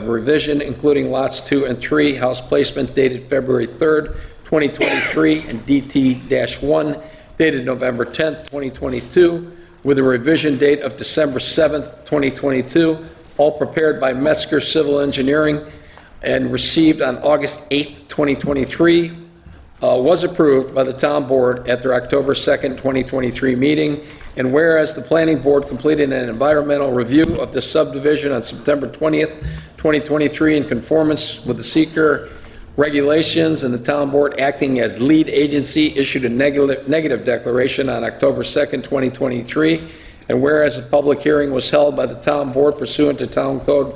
revision including lots 2 and 3, house placement dated February 3rd, 2023, and DT-1 dated November 10th, 2022, with a revision date of December 7th, 2022, all prepared by Metzger Civil Engineering and received on August 8th, 2023, was approved by the town board at their October 2nd, 2023 meeting. And whereas the planning board completed an environmental review of the subdivision on September 20th, 2023 in conformance with the seeker regulations, and the town board acting as lead agency issued a negative declaration on October 2nd, 2023. And whereas a public hearing was held by the town board pursuant to Town Code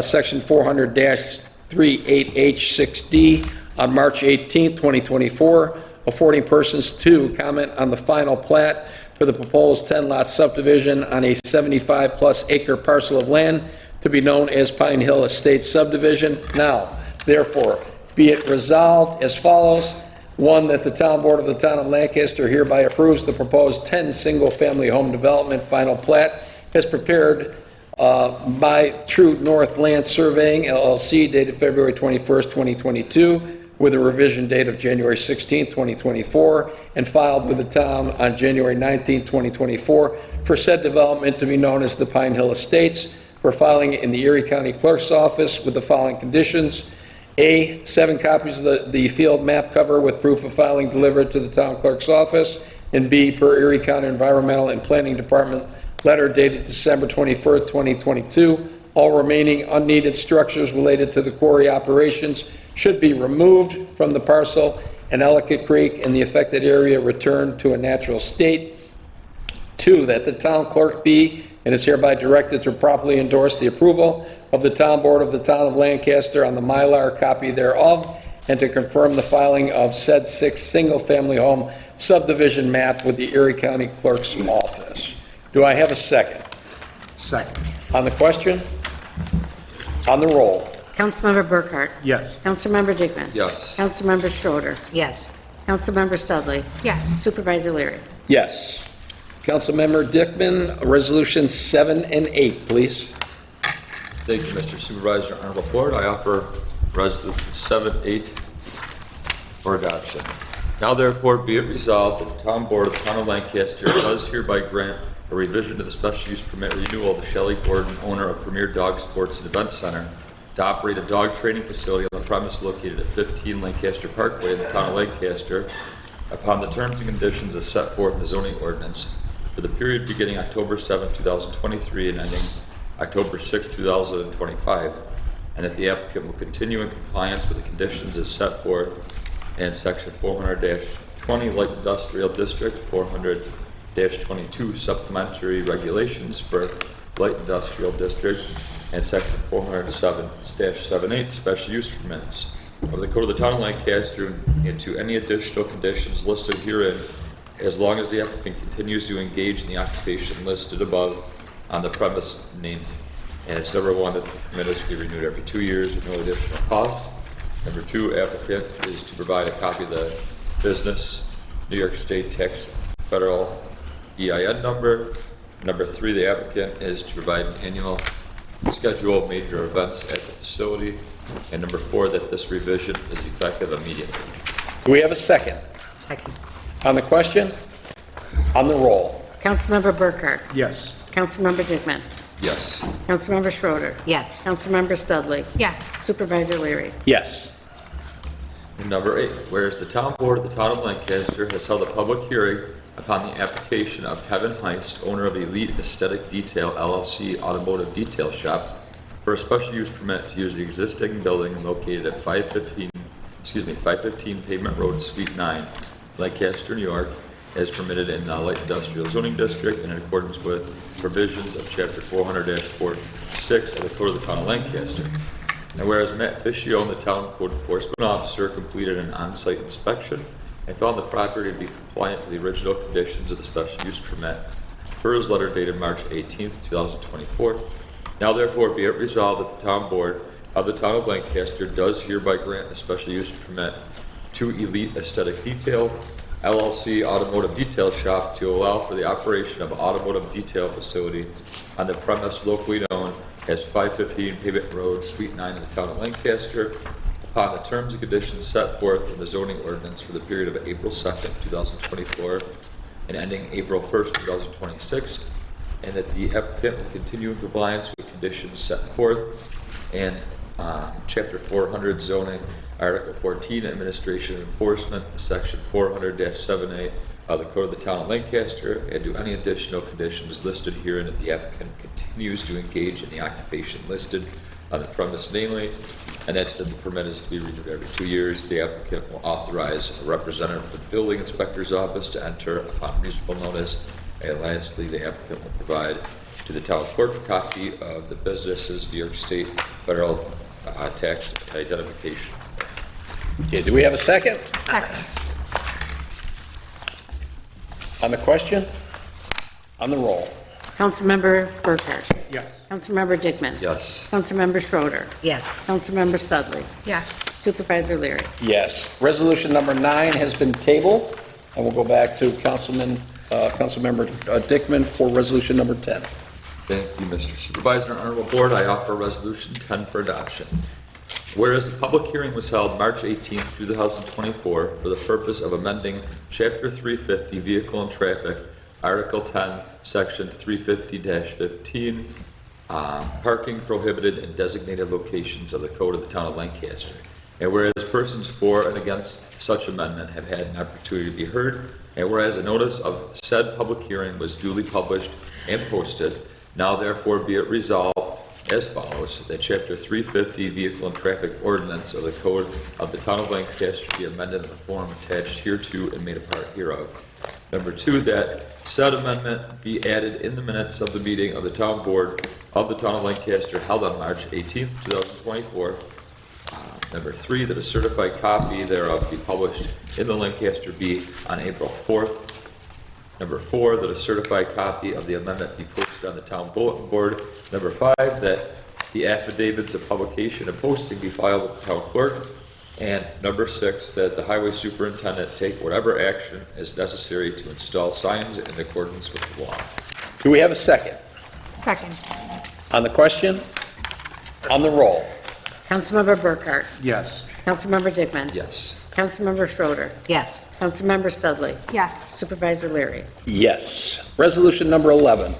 Section 400-38H6D on March 18, 2024, affording persons to comment on the final plat for the proposed 10-lot subdivision on a 75-plus acre parcel of land to be known as Pine Hill Estates subdivision. Now, therefore, be it resolved as follows. 1, that the town board of the town of Lancaster hereby approves the proposed 10 single-family home development final plat as prepared by True North Land Surveying, LLC, dated February 21st, 2022, with a revision date of January 16th, 2024, and filed with the town on January 19th, 2024, for said development to be known as the Pine Hill Estates, for filing in the Erie County Clerk's Office with the following conditions. A, 7 copies of the field map cover with proof of filing delivered to the town clerk's office. And B, per Erie County Environmental and Planning Department letter dated December 21st, 2022, all remaining unneeded structures related to the quarry operations should be removed from the parcel, and Ellicott Creek and the affected area returned to a natural state. 2, that the town clerk be and is hereby directed to properly endorse the approval of the town board of the town of Lancaster on the Mylar copy thereof, and to confirm the filing of said 6 single-family home subdivision map with the Erie County Clerk's Office. Do I have a second? Second. On the question? On the roll? Councilmember Burkhart? Yes. Councilmember Dickman? Yes. Councilmember Schroeder? Yes. Councilmember Studley. Yes. Supervisor Leary. Yes. Councilmember Dickman, Resolution 7 and 8, please. Thank you, Mr. Supervisor. Honorable Board, I offer Resolution 7, 8 for adoption. Now therefore be it resolved that the Town Board of the Town of Lancaster does hereby grant a revision to the special use permit renewal to Shelley Gordon, owner of Premier Dog Sports and Event Center, to operate a dog training facility on the premise located at 15 Lancaster Parkway in the Town of Lancaster, upon the terms and conditions as set forth in the zoning ordinance for the period beginning October 7, 2023 and ending October 6, 2025, and that the applicant will continue in compliance with the conditions as set forth in Section 400-20 Light Industrial District, 400-22 Supplementary Regulations for Light Industrial District, and Section 407-78 Special Use Permits of the Code of the Town of Lancaster, and to any additional conditions listed herein, as long as the applicant continues to engage in the occupation listed above on the premise named. And it's number one, that the permit is to be renewed every 2 years at no additional cost. Number two, applicant is to provide a copy of the business New York State tax federal EIN number. Number three, the applicant is to provide an annual schedule of major events at the facility. And number four, that this revision is effective immediately. Do we have a second? Second. On the question? On the roll? Councilmember Burkhart. Yes. Councilmember Dickman. Yes. Councilmember Schroeder. Yes. Councilmember Studley. Yes. Supervisor Leary. Yes. And number 8, whereas the Town Board of the Town of Lancaster has held a public hearing upon the application of Kevin Heist, owner of Elite Aesthetic Detail LLC Automotive Detail Shop, for a special use permit to use the existing building located at 515 Pavement Road, Suite 9, Lancaster, New York, as permitted in the Light Industrial Zoning District in accordance with provisions of Chapter 400-46 of the Code of the Town of Lancaster. And whereas Matt Fishione, the Town Code Enforcement Officer, completed an on-site inspection and found the property to be compliant to the original conditions of the special use permit per his letter dated March 18, 2024. Now therefore be it resolved that the Town Board of the Town of Lancaster does hereby grant a special use permit to Elite Aesthetic Detail LLC Automotive Detail Shop to allow for the operation of an automotive detail facility on the premise locally known as 515 Pavement Road, Suite 9 in the Town of Lancaster, upon the terms and conditions set forth in the zoning ordinance for the period of April 2nd, 2024, and ending April 1st, 2026, and that the applicant will continue in compliance with conditions set forth in Chapter 400 Zoning, Article 14, Administration and Enforcement, Section 400-78 of the Code of the Town of Lancaster, and to any additional conditions listed herein that the applicant continues to engage in the occupation listed on the premise namely, and that's that the permit is to be renewed every 2 years. The applicant will authorize a representative of the building inspector's office to enter upon reasonable notice. And lastly, the applicant will provide to the town clerk a copy of the business's New York State federal tax identification. Okay, do we have a second? Second. On the question? On the roll? Councilmember Burkhart. Yes. Councilmember Dickman. Yes. Councilmember Schroeder. Yes. Councilmember Studley. Yes. Supervisor Leary. Yes. Resolution number 9 has been tabled, and we'll go back to Councilmember Dickman for resolution number 10. Thank you, Mr. Supervisor. Honorable Board, I offer Resolution 10 for adoption. Whereas the public hearing was held March 18, 2024, for the purpose of amending Chapter 350 Vehicle and Traffic, Article 10, Section 350-15, parking prohibited in designated locations of the Code of the Town of Lancaster. And whereas persons for and against such amendment have had an opportunity to be heard, and whereas a notice of said public hearing was duly published and posted, now therefore be it resolved as follows, that Chapter 350 Vehicle and Traffic Ordinance of the Code of the Town of Lancaster be amended in the form attached hereto and made a part hereof. Number 2, that said amendment be added in the minutes of the meeting of the Town Board of the Town of Lancaster held on March 18, 2024. Number 3, that a certified copy thereof be published in the Lancaster Bee on April 4th. Number 4, that a certified copy of the amendment be posted on the town bulletin board. Number 5, that the affidavits of publication and posting be filed with the town clerk. And number 6, that the highway superintendent take whatever action is necessary to install signs in accordance with the law. Do we have a second? Second. On the question? On the roll? Councilmember Burkhart? Yes. Councilmember Dickman? Yes. Councilmember Schroeder? Yes. Councilmember Studley? Yes. Supervisor Leary? Yes. Resolution number 11.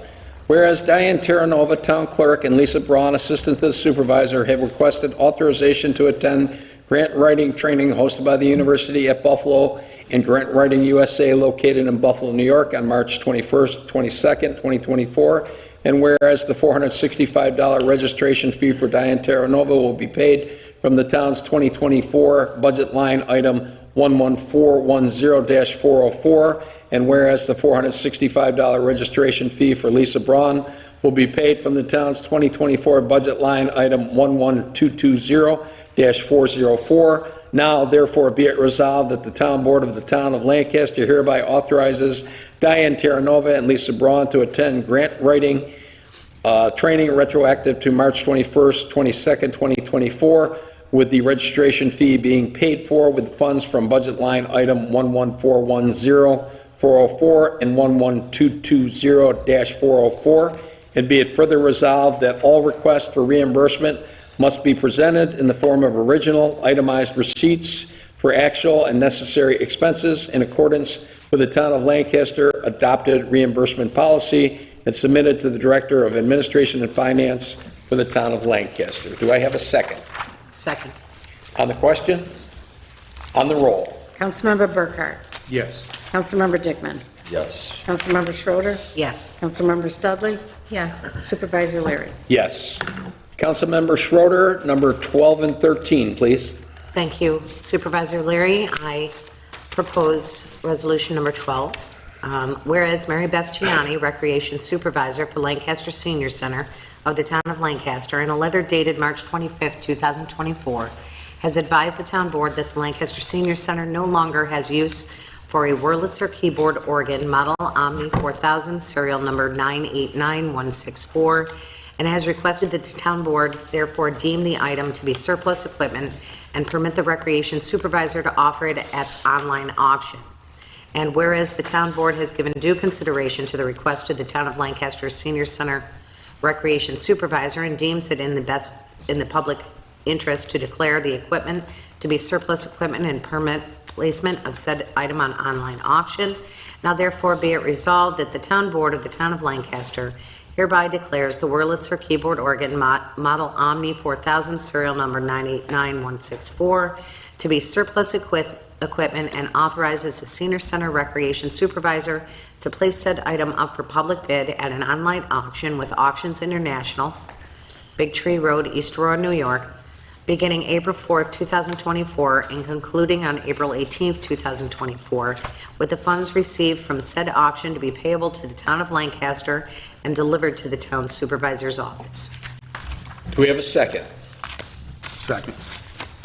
Whereas Diane Terranova, Town Clerk, and Lisa Braun, Assistant to the Supervisor, have requested authorization to attend grant writing training hosted by the University at Buffalo and Grant Writing USA located in Buffalo, New York on March 21st, 22nd, 2024. And whereas the $465 registration fee for Diane Terranova will be paid from the town's 2024 budget line item 11410-404, and whereas the $465 registration fee for Lisa Braun will be paid from the town's 2024 budget line item 11220-404. Now, therefore, be it resolved that the Town Board of the Town of Lancaster hereby authorizes Diane Terranova and Lisa Braun to attend grant writing training retroactive to March 21st, 22nd, 2024, with the registration fee being paid for with funds from budget line item 11410-404 and 11220-404. And be it further resolved that all requests for reimbursement must be presented in the form of original itemized receipts for actual and necessary expenses in accordance with the Town of Lancaster adopted reimbursement policy and submitted to the Director of Administration and Finance for the Town of Lancaster. Do I have a second? Second. On the question? On the roll? Councilmember Burkhart? Yes. Councilmember Dickman? Yes. Councilmember Schroeder? Yes. Councilmember Studley? Yes. Supervisor Leary? Yes. Councilmember Schroeder, number 12 and 13, please. Thank you, Supervisor Leary. I propose resolution number 12. Whereas Mary Beth Gianni, Recreation Supervisor for Lancaster Senior Center of the Town of Lancaster, in a letter dated March 25th, 2024, has advised the Town Board that the Lancaster Senior Center no longer has use for a Wurlitzer keyboard organ model Omni 4000 serial number 989164, and has requested that the Town Board therefore deem the item to be surplus equipment and permit the Recreation Supervisor to offer it at online auction. And whereas the Town Board has given due consideration to the request of the Town of Lancaster Senior Center Recreation Supervisor and deems it in the public interest to declare the equipment to be surplus equipment and permit placement of said item on online auction. Now therefore be it resolved that the Town Board of the Town of Lancaster hereby declares the Wurlitzer keyboard organ model Omni 4000 serial number 989164 to be surplus equipment and authorizes the Senior Center Recreation Supervisor to place said item up for public bid at an online auction with Auctions International, Big Tree Road, East Aurora, New York, beginning April 4th, 2024, and concluding on April 18th, 2024, with the funds received from said auction to be payable to the Town of Lancaster and delivered to the Town Supervisor's office. Do we have a second? Second.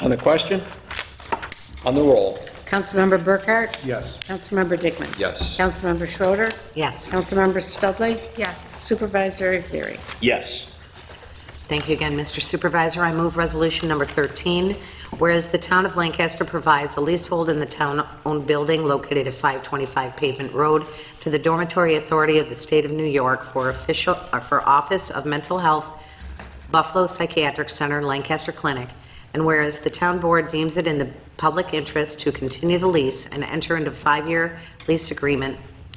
On the question? On the roll? Councilmember Burkhart? Yes. Councilmember Dickman? Yes. Councilmember Schroeder? Yes. Councilmember Studley? Yes. Supervisor Leary? Yes. Thank you again, Mr. Supervisor. I move resolution number 13, whereas the Town of Lancaster provides a leasehold in the town-owned building located at 525 Pavement Road to the Dormitory Authority of the State of New York for Office of Mental Health, Buffalo Psychiatric Center, Lancaster Clinic, and whereas the Town Board deems it in the public interest to continue the lease and enter into a 5-year lease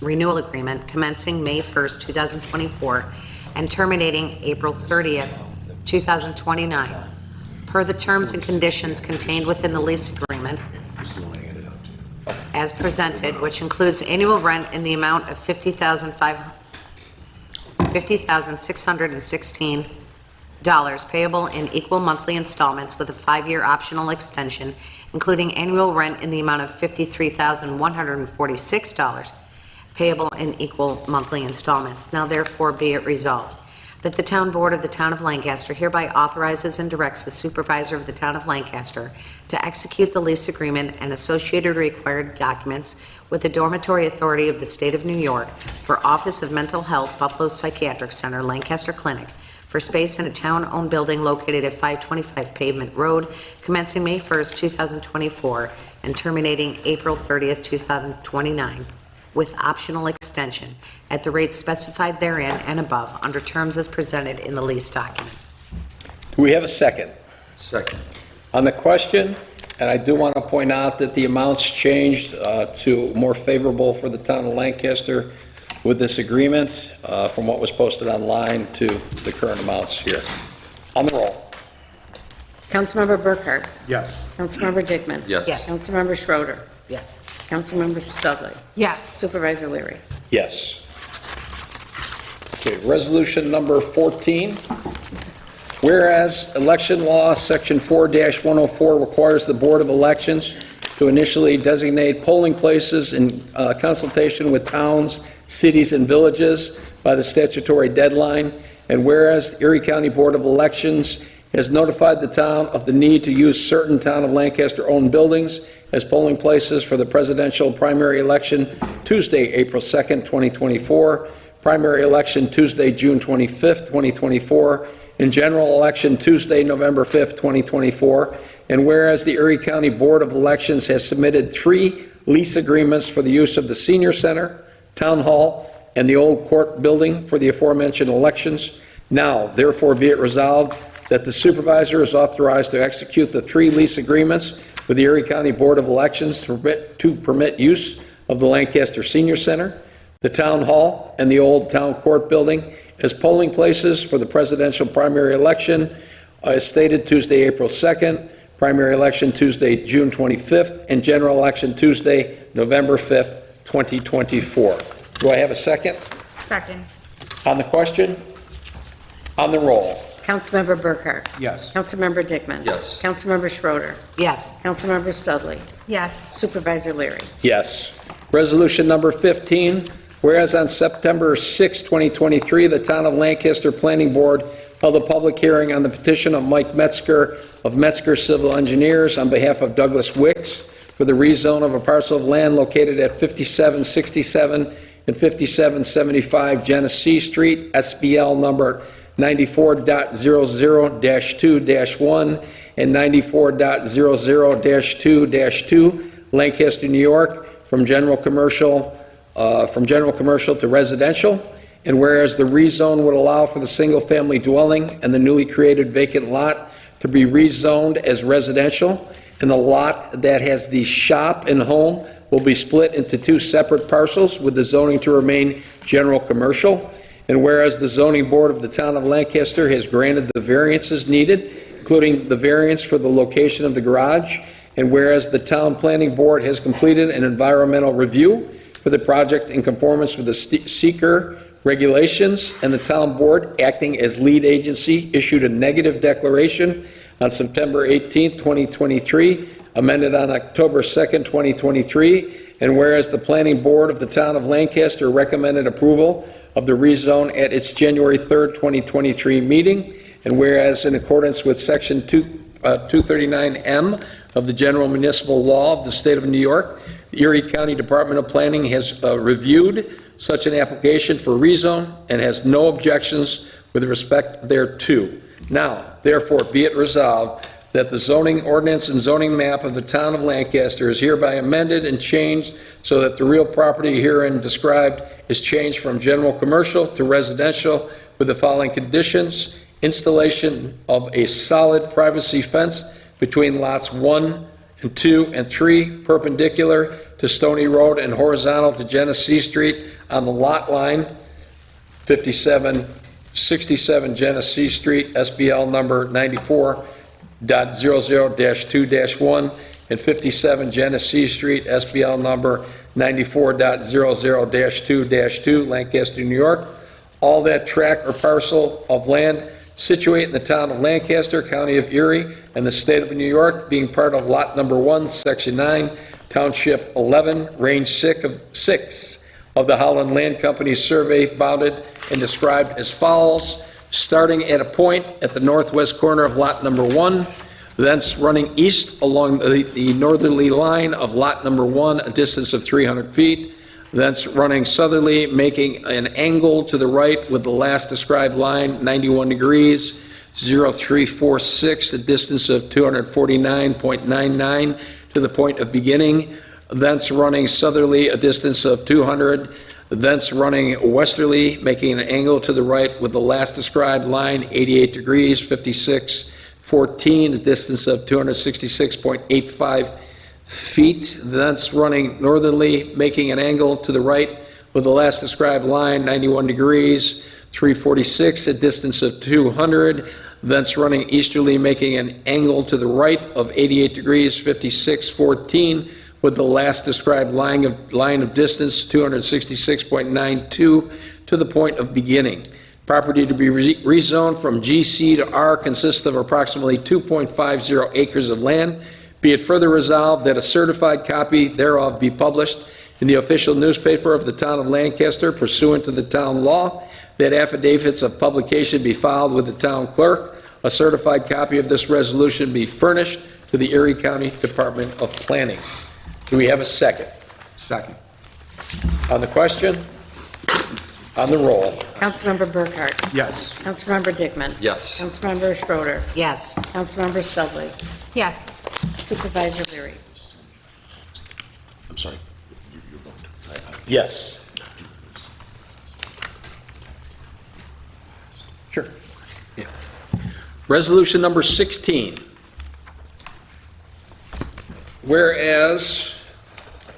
renewal agreement commencing May 1st, 2024, and terminating April 30th, 2029, per the terms and conditions contained within the lease agreement as presented, which includes annual rent in the amount of $50,616 payable in equal monthly installments with a 5-year optional extension, including annual rent in the amount of $53,146 payable in equal monthly installments. Now therefore be it resolved that the Town Board of the Town of Lancaster hereby authorizes and directs the Supervisor of the Town of Lancaster to execute the lease agreement and associated required documents with the Dormitory Authority of the State of New York for Office of Mental Health Buffalo Psychiatric Center Lancaster Clinic for space in a town-owned building located at 525 Pavement Road, commencing May 1st, 2024, and terminating April 30th, 2029, with optional extension at the rates specified therein and above, under terms as presented in the lease document. Do we have a second? Second. On the question, and I do want to point out that the amounts changed to more favorable for the town of Lancaster with this agreement from what was posted online to the current amounts here. On the roll. Councilmember Burkhart? Yes. Councilmember Dickman? Yes. Yes. Councilmember Schroeder? Yes. Councilmember Studley? Yes. Supervisor Leary? Yes. Okay, resolution number 14. Whereas election law, section 4-104 requires the Board of Elections to initially designate polling places in consultation with towns, cities, and villages by the statutory deadline, and whereas the Erie County Board of Elections has notified the town of the need to use certain Town of Lancaster-owned buildings as polling places for the presidential primary election Tuesday, April 2nd, 2024, primary election Tuesday, June 25th, 2024, and general election Tuesday, November 5th, 2024, and whereas the Erie County Board of Elections has submitted 3 lease agreements for the use of the Senior Center, Town Hall, and the old court building for the aforementioned elections, now therefore be it resolved that the supervisor is authorized to execute the 3 lease agreements with the Erie County Board of Elections to permit use of the Lancaster Senior Center, the Town Hall, and the old Town Court building as polling places for the presidential primary election, as stated Tuesday, April 2nd, primary election Tuesday, June 25th, and general election Tuesday, November 5th, 2024. Do I have a second? Second. On the question? On the roll. Councilmember Burkhart? Yes. Councilmember Dickman? Yes. Councilmember Schroeder? Yes. Councilmember Studley? Yes. Supervisor Leary? Yes. Resolution number 15, whereas on September 6, 2023, the Town of Lancaster Planning Board held a public hearing on the petition of Mike Metzger of Metzger Civil Engineers on behalf of Douglas Wicks for the rezone of a parcel of land located at 5767 and 5775 Genesee Street, SBL number 94.00-2-1 and 94.00-2-2, Lancaster, New York, from general commercial to residential. And whereas the rezone would allow for the single-family dwelling and the newly created vacant lot to be rezoned as residential, and the lot that has the shop and home will be split into 2 separate parcels with the zoning to remain general commercial. And whereas the zoning board of the Town of Lancaster has granted the variances needed, including the variance for the location of the garage, and whereas the town planning board has completed an environmental review for the project in conformance with the seeker regulations, and the town board, acting as lead agency, issued a negative declaration on September 18, 2023, amended on October 2nd, 2023, and whereas the planning board of the Town of Lancaster recommended approval of the rezone at its January 3rd, 2023 meeting, and whereas in accordance with Section 239M of the General Municipal Law of the State of New York, the Erie County Department of Planning has reviewed such an application for rezone and has no objections with respect thereto. Now, therefore, be it resolved that the zoning ordinance and zoning map of the Town of Lancaster is hereby amended and changed so that the real property herein described is changed from general commercial to residential with the following conditions: installation of a solid privacy fence between lots 1 and 2 and 3, perpendicular to Stony Road and horizontal to Genesee Street on the lot line 5767 Genesee Street, SBL number 94.00-2-1, and 57 Genesee Street, SBL number 94.00-2-2, Lancaster, New York. All that tract or parcel of land situated in the town of Lancaster, county of Erie, and the state of New York, being part of lot number 1, section 9, township 11, range 6 of the Holland Land Company survey, bounded and described as follows: starting at a point at the northwest corner of lot number 1, thence running east along the northerly line of lot number 1, a distance of 300 feet, thence running southerly, making an angle to the right with the last described line, 91 degrees, 0346, a distance of 249.99 to the point of beginning, thence running southerly, a distance of 200, thence running westerly, making an angle to the right with the last described line, 88 degrees, 5614, a distance of 266.85 feet, thence running northerly, making an angle to the right with the last described line, 91 degrees, 346, a distance of 200, thence running easterly, making an angle to the right of 88 degrees, 5614, with the last described line of distance, 266.92, to the point of beginning. Property to be rezoned from GC to R consists of approximately 2.50 acres of land. Be it further resolved that a certified copy thereof be published in the official newspaper of the town of Lancaster pursuant to the town law, that affidavits of publication be filed with the town clerk. A certified copy of this resolution be furnished to the Erie County Department of Planning. Do we have a second? Second. On the question? On the roll? Councilmember Burkhart. Yes. Councilmember Dickman. Yes. Councilmember Schroeder. Yes. Councilmember Studley. Yes. Supervisor Leary. I'm sorry. Your vote. Yes. Sure. Yeah. Resolution number 16. Whereas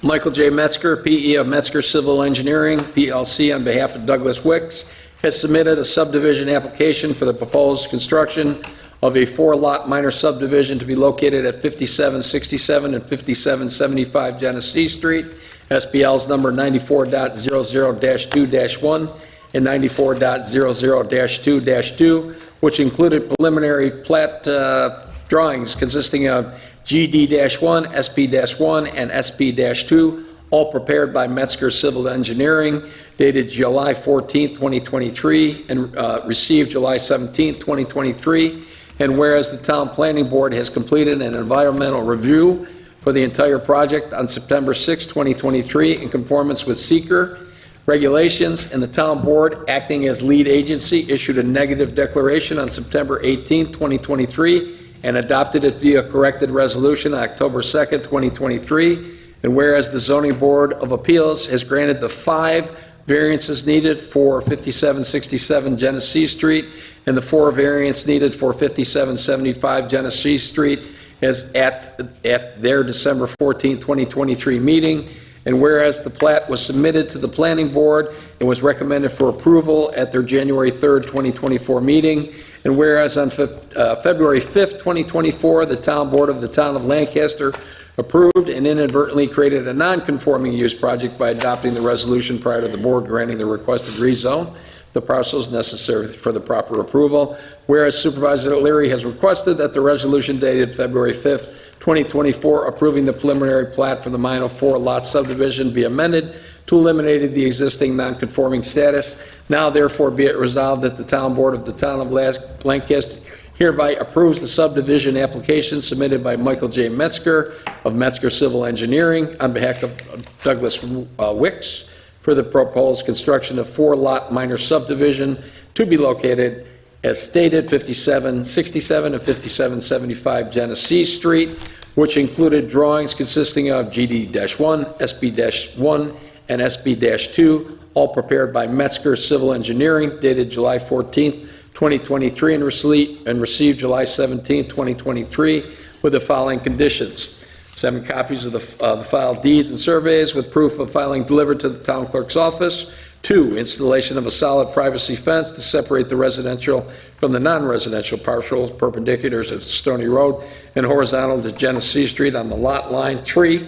Michael J. Metzger, P.E. of Metzger Civil Engineering, PLC, on behalf of Douglas Wicks, has submitted a subdivision application for the proposed construction of a 4-lot minor subdivision to be located at 5767 and 5775 Genesee Street, SBL's number 94.00-2-1 and 94.00-2-2, which included preliminary plat drawings consisting of GD-1, SP-1, and SP-2, all prepared by Metzger Civil Engineering, dated July 14, 2023, and received July 17, 2023. And whereas the Town Planning Board has completed an environmental review for the entire project on September 6, 2023, in conformance with seeker regulations, and the Town Board, acting as lead agency, issued a negative declaration on September 18, 2023, and adopted it via corrected resolution on October 2nd, 2023. And whereas the Zoning Board of Appeals has granted the 5 variances needed for 5767 Genesee Street and the 4 variants needed for 5775 Genesee Street as at their December 14, 2023 meeting. And whereas the plat was submitted to the Planning Board and was recommended for approval at their January 3rd, 2024 meeting. And whereas on February 5th, 2024, the Town Board of the Town of Lancaster approved and inadvertently created a non-conforming use project by adopting the resolution prior to the board granting the requested rezone the parcels necessary for the proper approval. Whereas Supervisor Leary has requested that the resolution dated February 5th, 2024, approving the preliminary plat for the minor 4-lot subdivision be amended to eliminate the existing non-conforming status. Now therefore be it resolved that the Town Board of the Town of Lancaster hereby approves the subdivision application submitted by Michael J. Metzger of Metzger Civil Engineering on behalf of Douglas Wicks for the proposed construction of 4-lot minor subdivision to be located as stated 5767 and 5775 Genesee Street, which included drawings consisting of GD-1, SP-1, and SP-2, all prepared by Metzger Civil Engineering, dated July 14th, 2023, and received July 17th, 2023, with the following conditions. 7 copies of the filed deeds and surveys with proof of filing delivered to the town clerk's office. 2, installation of a solid privacy fence to separate the residential from the non-residential parcels perpendicular to Stony Road and horizontal to Genesee Street on the lot line. 3,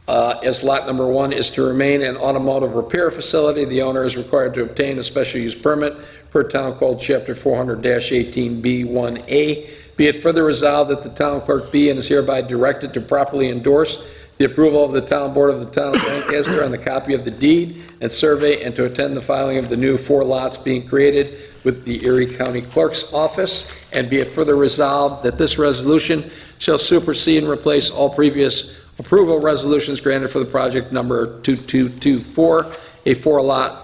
as lot number 1 is to remain an automotive repair facility, the owner is required to obtain a special use permit per Town Code Chapter 400-18B1A. Be it further resolved that the town clerk be and is hereby directed to properly endorse the approval of the Town Board of the Town of Lancaster on the copy of the deed and survey, and to attend the filing of the new 4 lots being created with the Erie County Clerk's Office, and be it further resolved that this resolution shall supersede and replace all previous approval resolutions granted for the project number 2224, a four-lot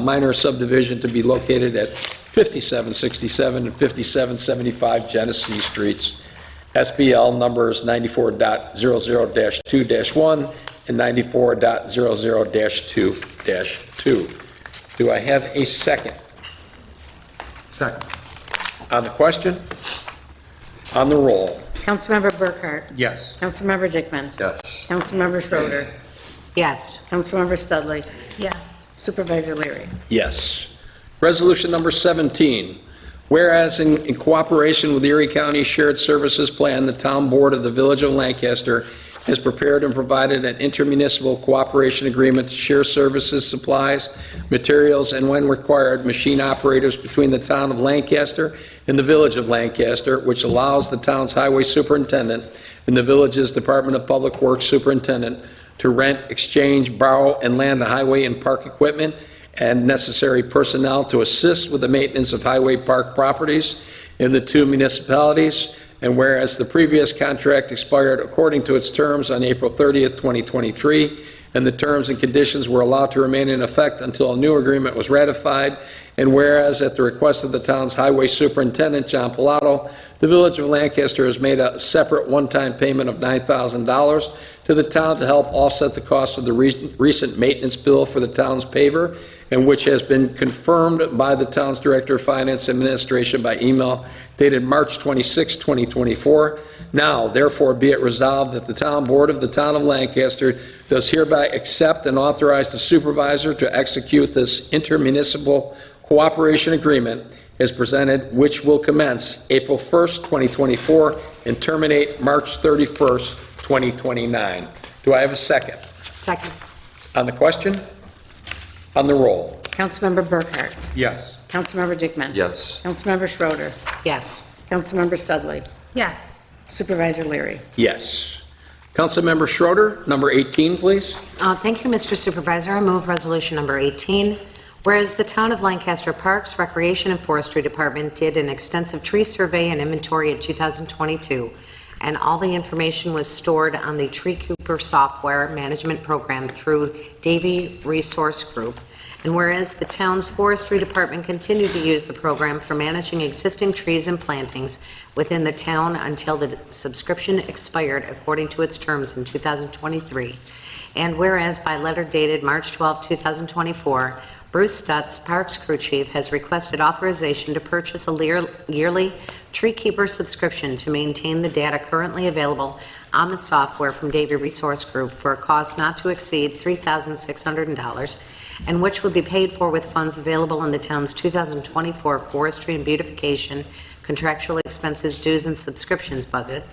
minor subdivision to be located at 5767 and 5775 Genesee Streets, SBL numbers 94.00-2-1 and 94.00-2-2. Do I have a second? Second. On the question? On the roll? Councilmember Burkhart? Yes. Councilmember Dickman? Yes. Councilmember Schroeder? Yes. Councilmember Studley? Yes. Supervisor Leary? Yes. Resolution number 17, whereas in cooperation with the Erie County Shared Services Plan, the Town Board of the Village of Lancaster has prepared and provided an intermunicipal cooperation agreement to share services, supplies, materials, and when required, machine operators between the Town of Lancaster and the Village of Lancaster, which allows the town's highway superintendent and the village's Department of Public Works superintendent to rent, exchange, borrow, and land the highway and park equipment and necessary personnel to assist with the maintenance of highway park properties in the two municipalities. And whereas the previous contract expired according to its terms on April 30th, 2023, and the terms and conditions were allowed to remain in effect until a new agreement was ratified, and whereas at the request of the town's highway superintendent, John Pilato, the Village of Lancaster has made a separate one-time payment of $9,000 to the town to help offset the cost of the recent maintenance bill for the town's paver, and which has been confirmed by the town's Director of Finance Administration by email dated March 26, 2024. Now, therefore, be it resolved that the Town Board of the Town of Lancaster does hereby accept and authorize the supervisor to execute this intermunicipal cooperation agreement as presented, which will commence April 1st, 2024, and terminate March 31st, 2029. Do I have a second? Second. On the question? On the roll? Councilmember Burkhart? Yes. Councilmember Dickman? Yes. Councilmember Schroeder? Yes. Councilmember Studley? Yes. Supervisor Leary? Yes. Councilmember Schroeder, number 18, please. Thank you, Mr. Supervisor. I move resolution number 18. Whereas the Town of Lancaster Parks, Recreation, and Forestry Department did an extensive tree survey and inventory in 2022, and all the information was stored on the Tree Cooper software management program through Davy Resource Group. And whereas the town's forestry department continued to use the program for managing existing trees and plantings within the town until the subscription expired according to its terms in 2023. And whereas by letter dated March 12, 2024, Bruce Stutz, Parks Crew Chief, has requested authorization to purchase a yearly Tree Keeper subscription to maintain the data currently available on the software from Davy Resource Group for a cost not to exceed $3,600, and which would be paid for with funds available in the town's 2024 Forestry and Beautification contractual expenses, dues, and subscriptions budget.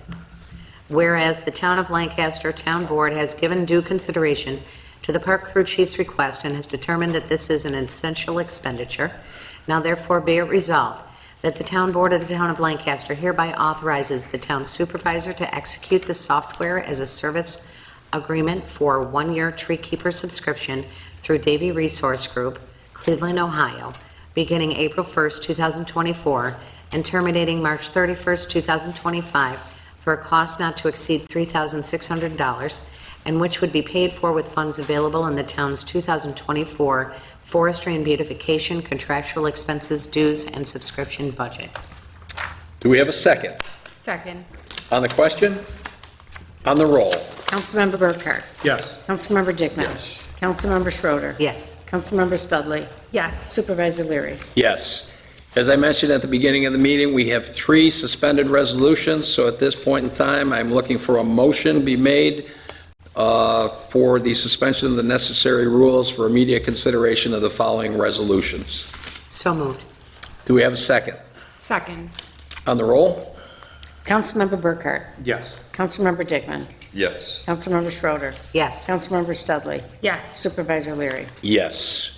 Whereas the Town of Lancaster Town Board has given due consideration to the Park Crew Chief's request and has determined that this is an essential expenditure. Now therefore be it resolved that the Town Board of the Town of Lancaster hereby authorizes the town supervisor to execute the software as a service agreement for one-year Tree Keeper subscription through Davy Resource Group, Cleveland, Ohio, beginning April 1st, 2024, and terminating March 31st, 2025, for a cost not to exceed $3,600, and which would be paid for with funds available in the town's 2024 Forestry and Beautification contractual expenses, dues, and subscription budget. Do we have a second? Second. On the question? On the roll? Councilmember Burkhart? Yes. Councilmember Dickman? Yes. Councilmember Schroeder? Yes. Councilmember Studley? Yes. Supervisor Leary? Yes. As I mentioned at the beginning of the meeting, we have 3 suspended resolutions, so at this point in time, I'm looking for a motion be made for the suspension of the necessary rules for immediate consideration of the following resolutions. So moved. Do we have a second? Second. On the roll? Councilmember Burkhart? Yes. Councilmember Dickman? Yes. Councilmember Schroeder? Yes. Councilmember Studley? Yes. Supervisor Leary? Yes.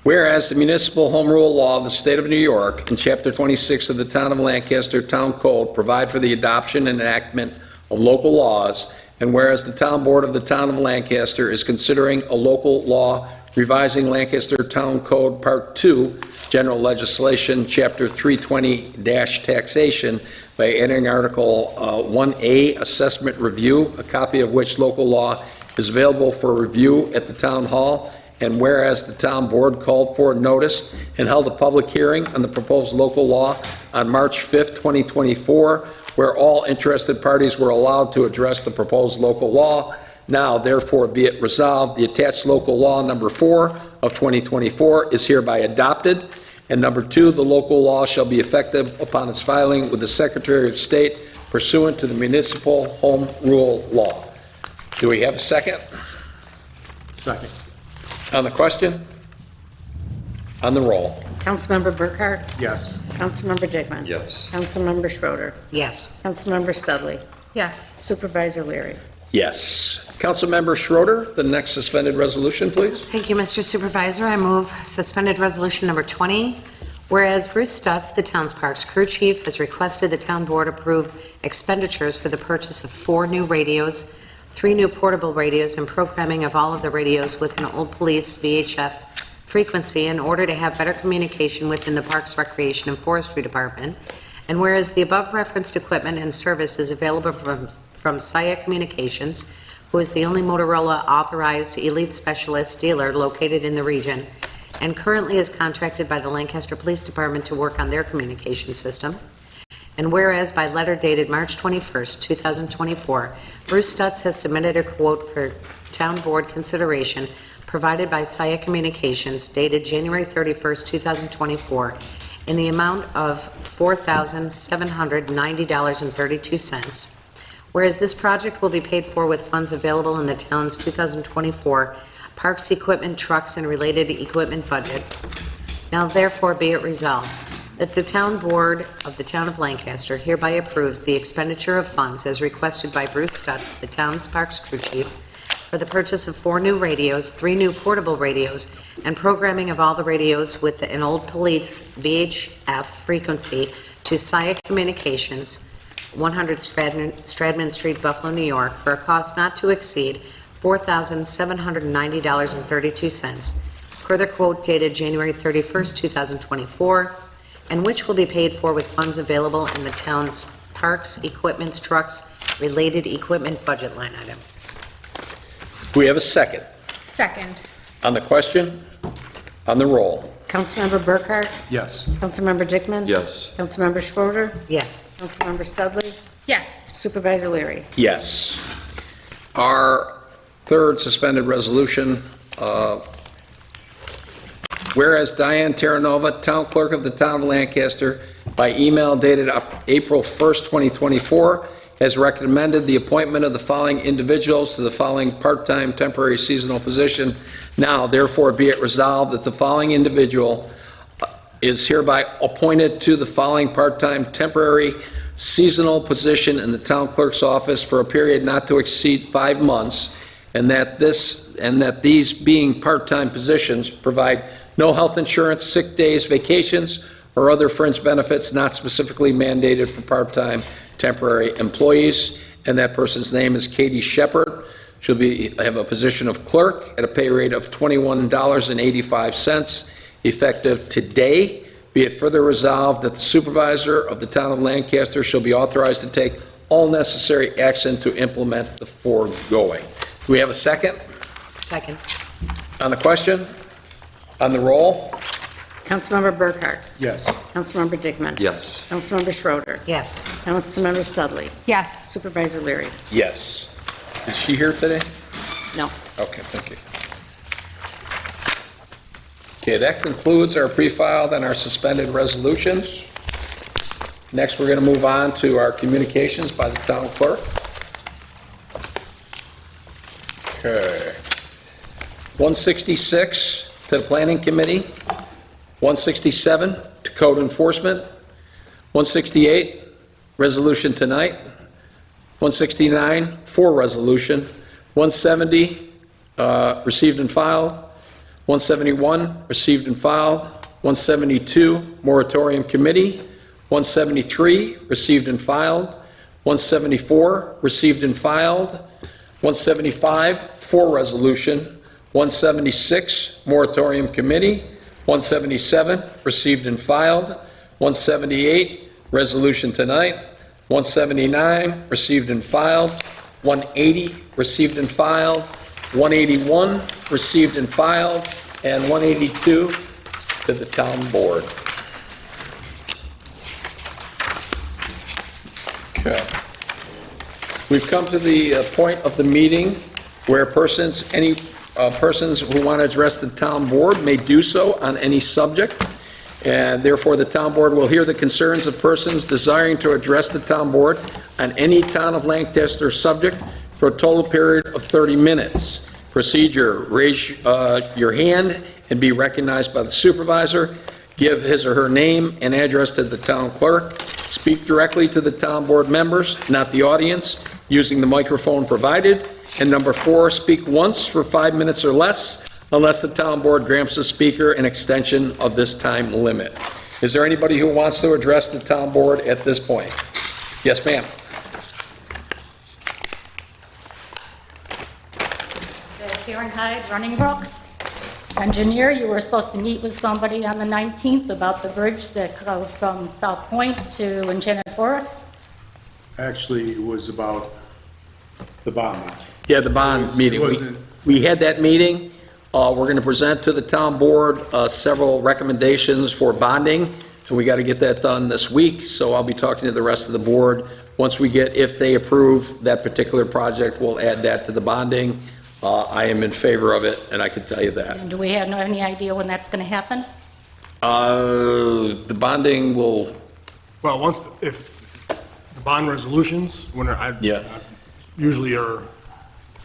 Whereas the municipal home rule law of the state of New York and Chapter 26 of the Town of Lancaster Town Code provide for the adoption and enactment of local laws, and whereas the Town Board of the Town of Lancaster is considering a local law revising Lancaster Town Code Part 2, general legislation, Chapter 320-taxation, by adding Article 1A, assessment review, a copy of which local law is available for review at the town hall. And whereas the town board called for, noticed, and held a public hearing on the proposed local law on March 5th, 2024, where all interested parties were allowed to address the proposed local law. Now, therefore, be it resolved, the attached local law number 4 of 2024 is hereby adopted. And number 2, the local law shall be effective upon its filing with the Secretary of State pursuant to the municipal home rule law. Do we have a second? Second. On the question? On the roll. Councilmember Burkhart? Yes. Councilmember Digman? Yes. Councilmember Schroeder? Yes. Councilmember Studley? Yes. Supervisor Leary? Yes. Councilmember Schroeder, the next suspended resolution, please. Thank you, Mr. Supervisor. I move suspended resolution number 20. Whereas Bruce Stutz, the town's parks crew chief, has requested the town board approve expenditures for the purchase of 4 new radios, 3 new portable radios, and programming of all of the radios with an old police VHF frequency in order to have better communication within the Parks, Recreation, and Forestry Department. And whereas the above referenced equipment and service is available from SIA Communications, who is the only Motorola authorized elite specialist dealer located in the region, and currently is contracted by the Lancaster Police Department to work on their communication system. And whereas by letter dated March 21st, 2024, Bruce Stutz has submitted a quote for town board consideration provided by SIA Communications dated January 31st, 2024, in the amount of $4,790.32. Whereas this project will be paid for with funds available in the town's 2024 Parks Equipment, Trucks, and Related Equipment budget. Now therefore be it resolved that the town board of the town of Lancaster hereby approves the expenditure of funds as requested by Bruce Stutz, the town's parks crew chief, for the purchase of 4 new radios, 3 new portable radios, and programming of all the radios with an old police VHF frequency to SIA Communications, 100 Stradman Street, Buffalo, New York, for a cost not to exceed $4,790.32. Further quote dated January 31st, 2024, and which will be paid for with funds available in the town's parks, equipment, trucks, related equipment budget line item. Do we have a second? Second. On the question? On the roll. Councilmember Burkhart? Yes. Councilmember Dickman? Yes. Councilmember Schroeder? Yes. Councilmember Studley? Yes. Supervisor Leary? Yes. Our third suspended resolution, whereas Diane Terranova, Town Clerk of the Town of Lancaster, by email dated April 1st, 2024, has recommended the appointment of the following individuals to the following part-time temporary seasonal position. Now, therefore, be it resolved that the following individual is hereby appointed to the following part-time temporary seasonal position in the town clerk's office for a period not to exceed 5 months, and that these being part-time positions provide no health insurance, sick days, vacations, or other fringe benefits not specifically mandated for part-time temporary employees. And that person's name is Katie Shepard. She'll have a position of clerk at a pay rate of $21.85, effective today. Be it further resolved that the supervisor of the town of Lancaster shall be authorized to take all necessary action to implement the foregoing. Do we have a second? Second. On the question? On the roll? Councilmember Burkhart? Yes. Councilmember Dickman? Yes. Councilmember Schroeder? Yes. Councilmember Studley? Yes. Supervisor Leary? Yes. Is she here today? No. Okay, thank you. Okay, that concludes our pre-filed and our suspended resolutions. Next, we're going to move on to our communications by the town clerk. Okay. 166 to the Planning Committee, 167 to Code Enforcement, 168, resolution tonight, 169, for resolution, 170, received and filed, 171, received and filed, 172, moratorium committee, 173, received and filed, 174, received and filed, 175, for resolution, 176, moratorium committee, 177, received and filed. 178, resolution tonight. 179, received and filed. 180, received and filed. 181, received and filed. And 182 to the town board. Okay. We've come to the point of the meeting where any persons who want to address the town board may do so on any subject, and therefore the town board will hear the concerns of persons desiring to address the town board on any town of Lancaster subject for a total period of 30 minutes. Procedure: raise your hand and be recognized by the supervisor. Give his or her name and address to the town clerk. Speak directly to the town board members, not the audience, using the microphone provided. And number 4, speak once for 5 minutes or less, unless the town board grants the speaker an extension of this time limit. Is there anybody who wants to address the town board at this point? Yes, ma'am. Karen Hyde, Running Brook. Engineer, you were supposed to meet with somebody on the 19th about the bridge that goes from South Point to Enchanted Forest. Actually, it was about the bond. Yeah, the bond meeting. We had that meeting. We're going to present to the town board several recommendations for bonding, and we got to get that done this week, so I'll be talking to the rest of the board. Once we get, if they approve that particular project, we'll add that to the bonding. I am in favor of it, and I can tell you that. And do we have any idea when that's going to happen? The bonding will, Well, if the bond resolutions, usually are,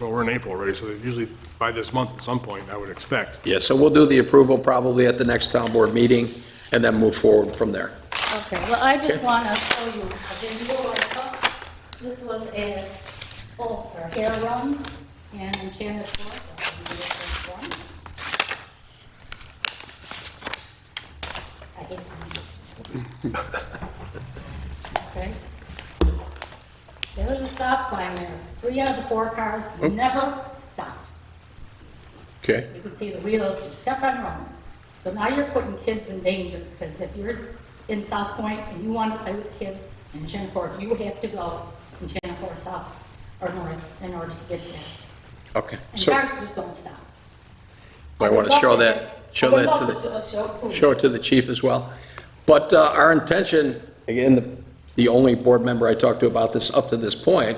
well, we're in April already, so they're usually by this month at some point, I would expect. yeah, so we'll do the approval probably at the next town board meeting, and then move forward from there. Okay, well, I just want to show you, this was a full hair run in Enchanted Forest. I'll give you the first one. I hate them. Okay. There was a stop sign there. 3 out of the 4 cars never stopped. Okay. You can see the wheels just kept on running. So now you're putting kids in danger, because if you're in South Point and you want to play with kids in Enchanted Forest, you have to go Enchanted Forest south or north in order to get there. Okay. And So cars just don't stop. I want to show that to the, show it to the chief as well. But our intention, again, the only board member I talked to about this up to this point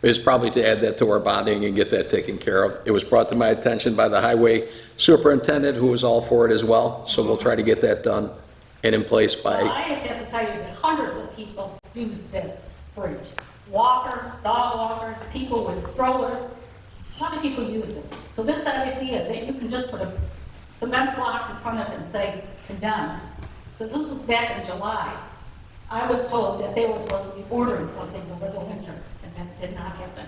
is probably to add that to our bonding and get that taken care of. It was brought to my attention by the highway superintendent, who was all for it as well, so we'll try to get that done and in place by... Well, I just have to tell you that hundreds of people use this bridge. Walkers, dog walkers, people with strollers, a lot of people use it. So this idea that you can just put a cement block in front of it and say condemned, because this was back in July. I was told that they were supposed to be ordering something over the winter, and that did not happen.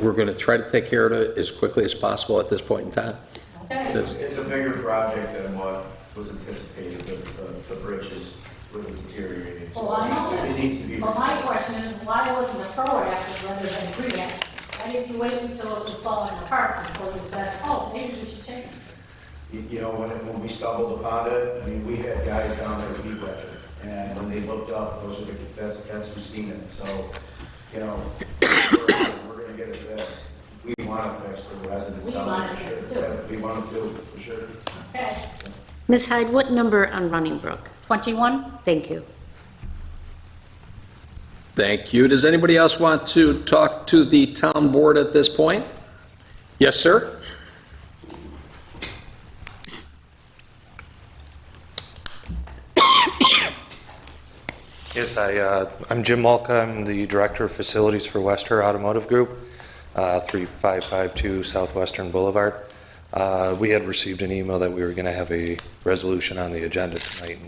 We're going to try to take care of it as quickly as possible at this point in time. Okay. It's a bigger project than what was anticipated. The bridge is really deteriorating. Well, I know that. It needs to be. Well, my question is, why wasn't it proactive rather than reactive? Why didn't you wait until it was falling apart before you said, oh, maybe we should change this? You know, when we stumbled upon it, I mean, we had guys down there weed whacking, and when they looked up, that's who's seen it. So, you know, we're gonna get it fixed. We want it fixed for the residents We down want there, it for fixed, sure. too. Yeah, we want it to, for sure. Okay. Ms. Hyde, what number on Running Brook? 21? Thank you. Thank you. Does anybody else want to talk to the town board at this point? Yes, sir? Yes, I'm Jim Malka. I'm the Director of Facilities for Wester Automotive Group, 3552 Southwestern Boulevard. We had received an email that we were going to have a resolution on the agenda tonight,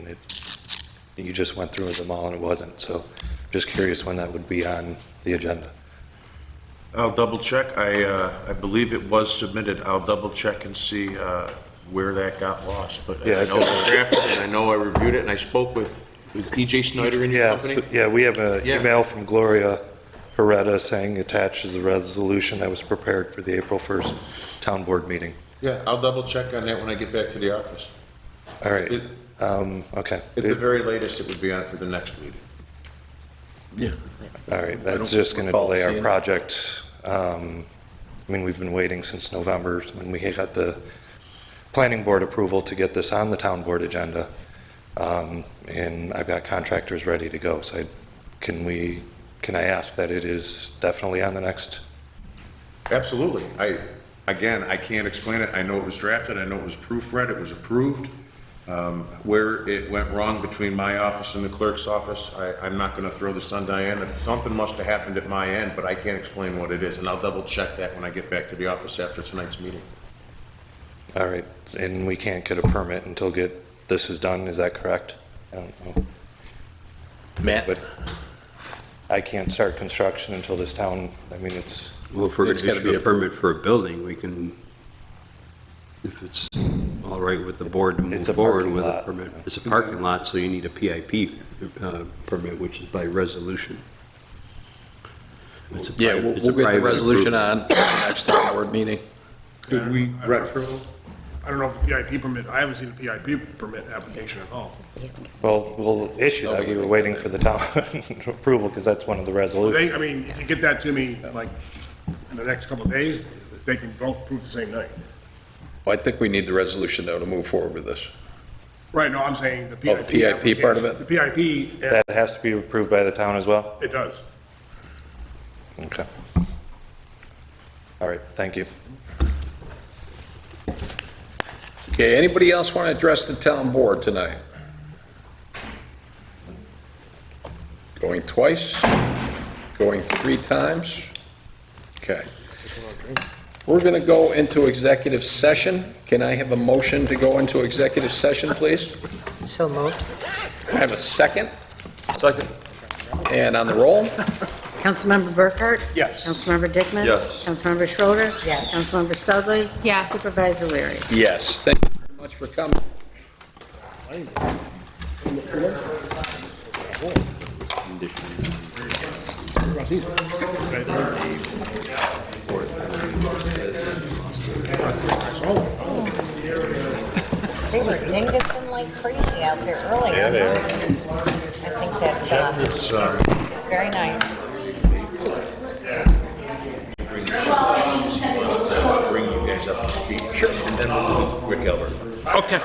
and you just went through them all and it wasn't. So just curious when that would be on the agenda. I'll double check. I believe it was submitted. I'll double check and see where that got lost. But Yeah, I know it's drafted, and I know I reviewed it, and I spoke with E.J. Snyder in your company. Yeah, we have an Yeah. email from Gloria Herrera saying attached is a resolution that was prepared for the April 1st town board meeting. Yeah, I'll double check on that when I get back to the office. All right, It- okay. At the very latest, it would be on for the next meeting. All right, that's just going to delay our project. I mean, we've been waiting since November when we got the planning board approval to get this on the town board agenda. And I've got contractors ready to go. So can I ask that it is definitely on the next? Absolutely. Again, I can't explain it. I know it was drafted, I know it was proofread, it was approved. Where it went wrong between my office and the clerk's office, I'm not going to throw this on Diane. Something must have happened at my end, but I can't explain what it is, and I'll double check that when I get back to the office after tonight's meeting. All right, and we can't get a permit until this is done, is that correct? I don't know. Matt? But I can't start construction until this town, I mean, it's, Well, if it's got to be a permit for a building, we can, if it's all right with the board to move It's a forward parking with a lot. permit. It's a parking lot, so you need a PIP permit, which is by resolution. It's a Yeah, private- we'll it's a get the private resolution approval. on the next town board meeting. Did we retro? I don't know if the PIP permit, I haven't seen the PIP permit application at all. well, we'll issue that, we were waiting for the town approval, because that's one of the resolutions. I mean, if you get that to me, like, in the next couple of days, they can both approve the same night. Well, I think we need the resolution, though, to move forward with this. Right, no, I'm saying the Oh, the PIP. PIP part of it? The PIP, That has to be approved by the town as well? it does. Okay. All right, thank you. Okay, anybody else want to address the town board tonight? Going twice? Going 3 times? Okay. We're going to go into executive session. Can I have a motion to go into executive session, please? So moved. I have a second? Second. And on the roll? Councilmember Burkhart? Yes. Councilmember Dickman? Yes. Councilmember Schroeder? Yes. Councilmember Studley? Yes. Supervisor Leary? Yes. Thank you very much for coming. They were dinging like crazy out there earlier. Yeah, they are. I think that it's very nice. Bring you guys up to speed. Sure. And then we'll do Rick Elbert. Okay.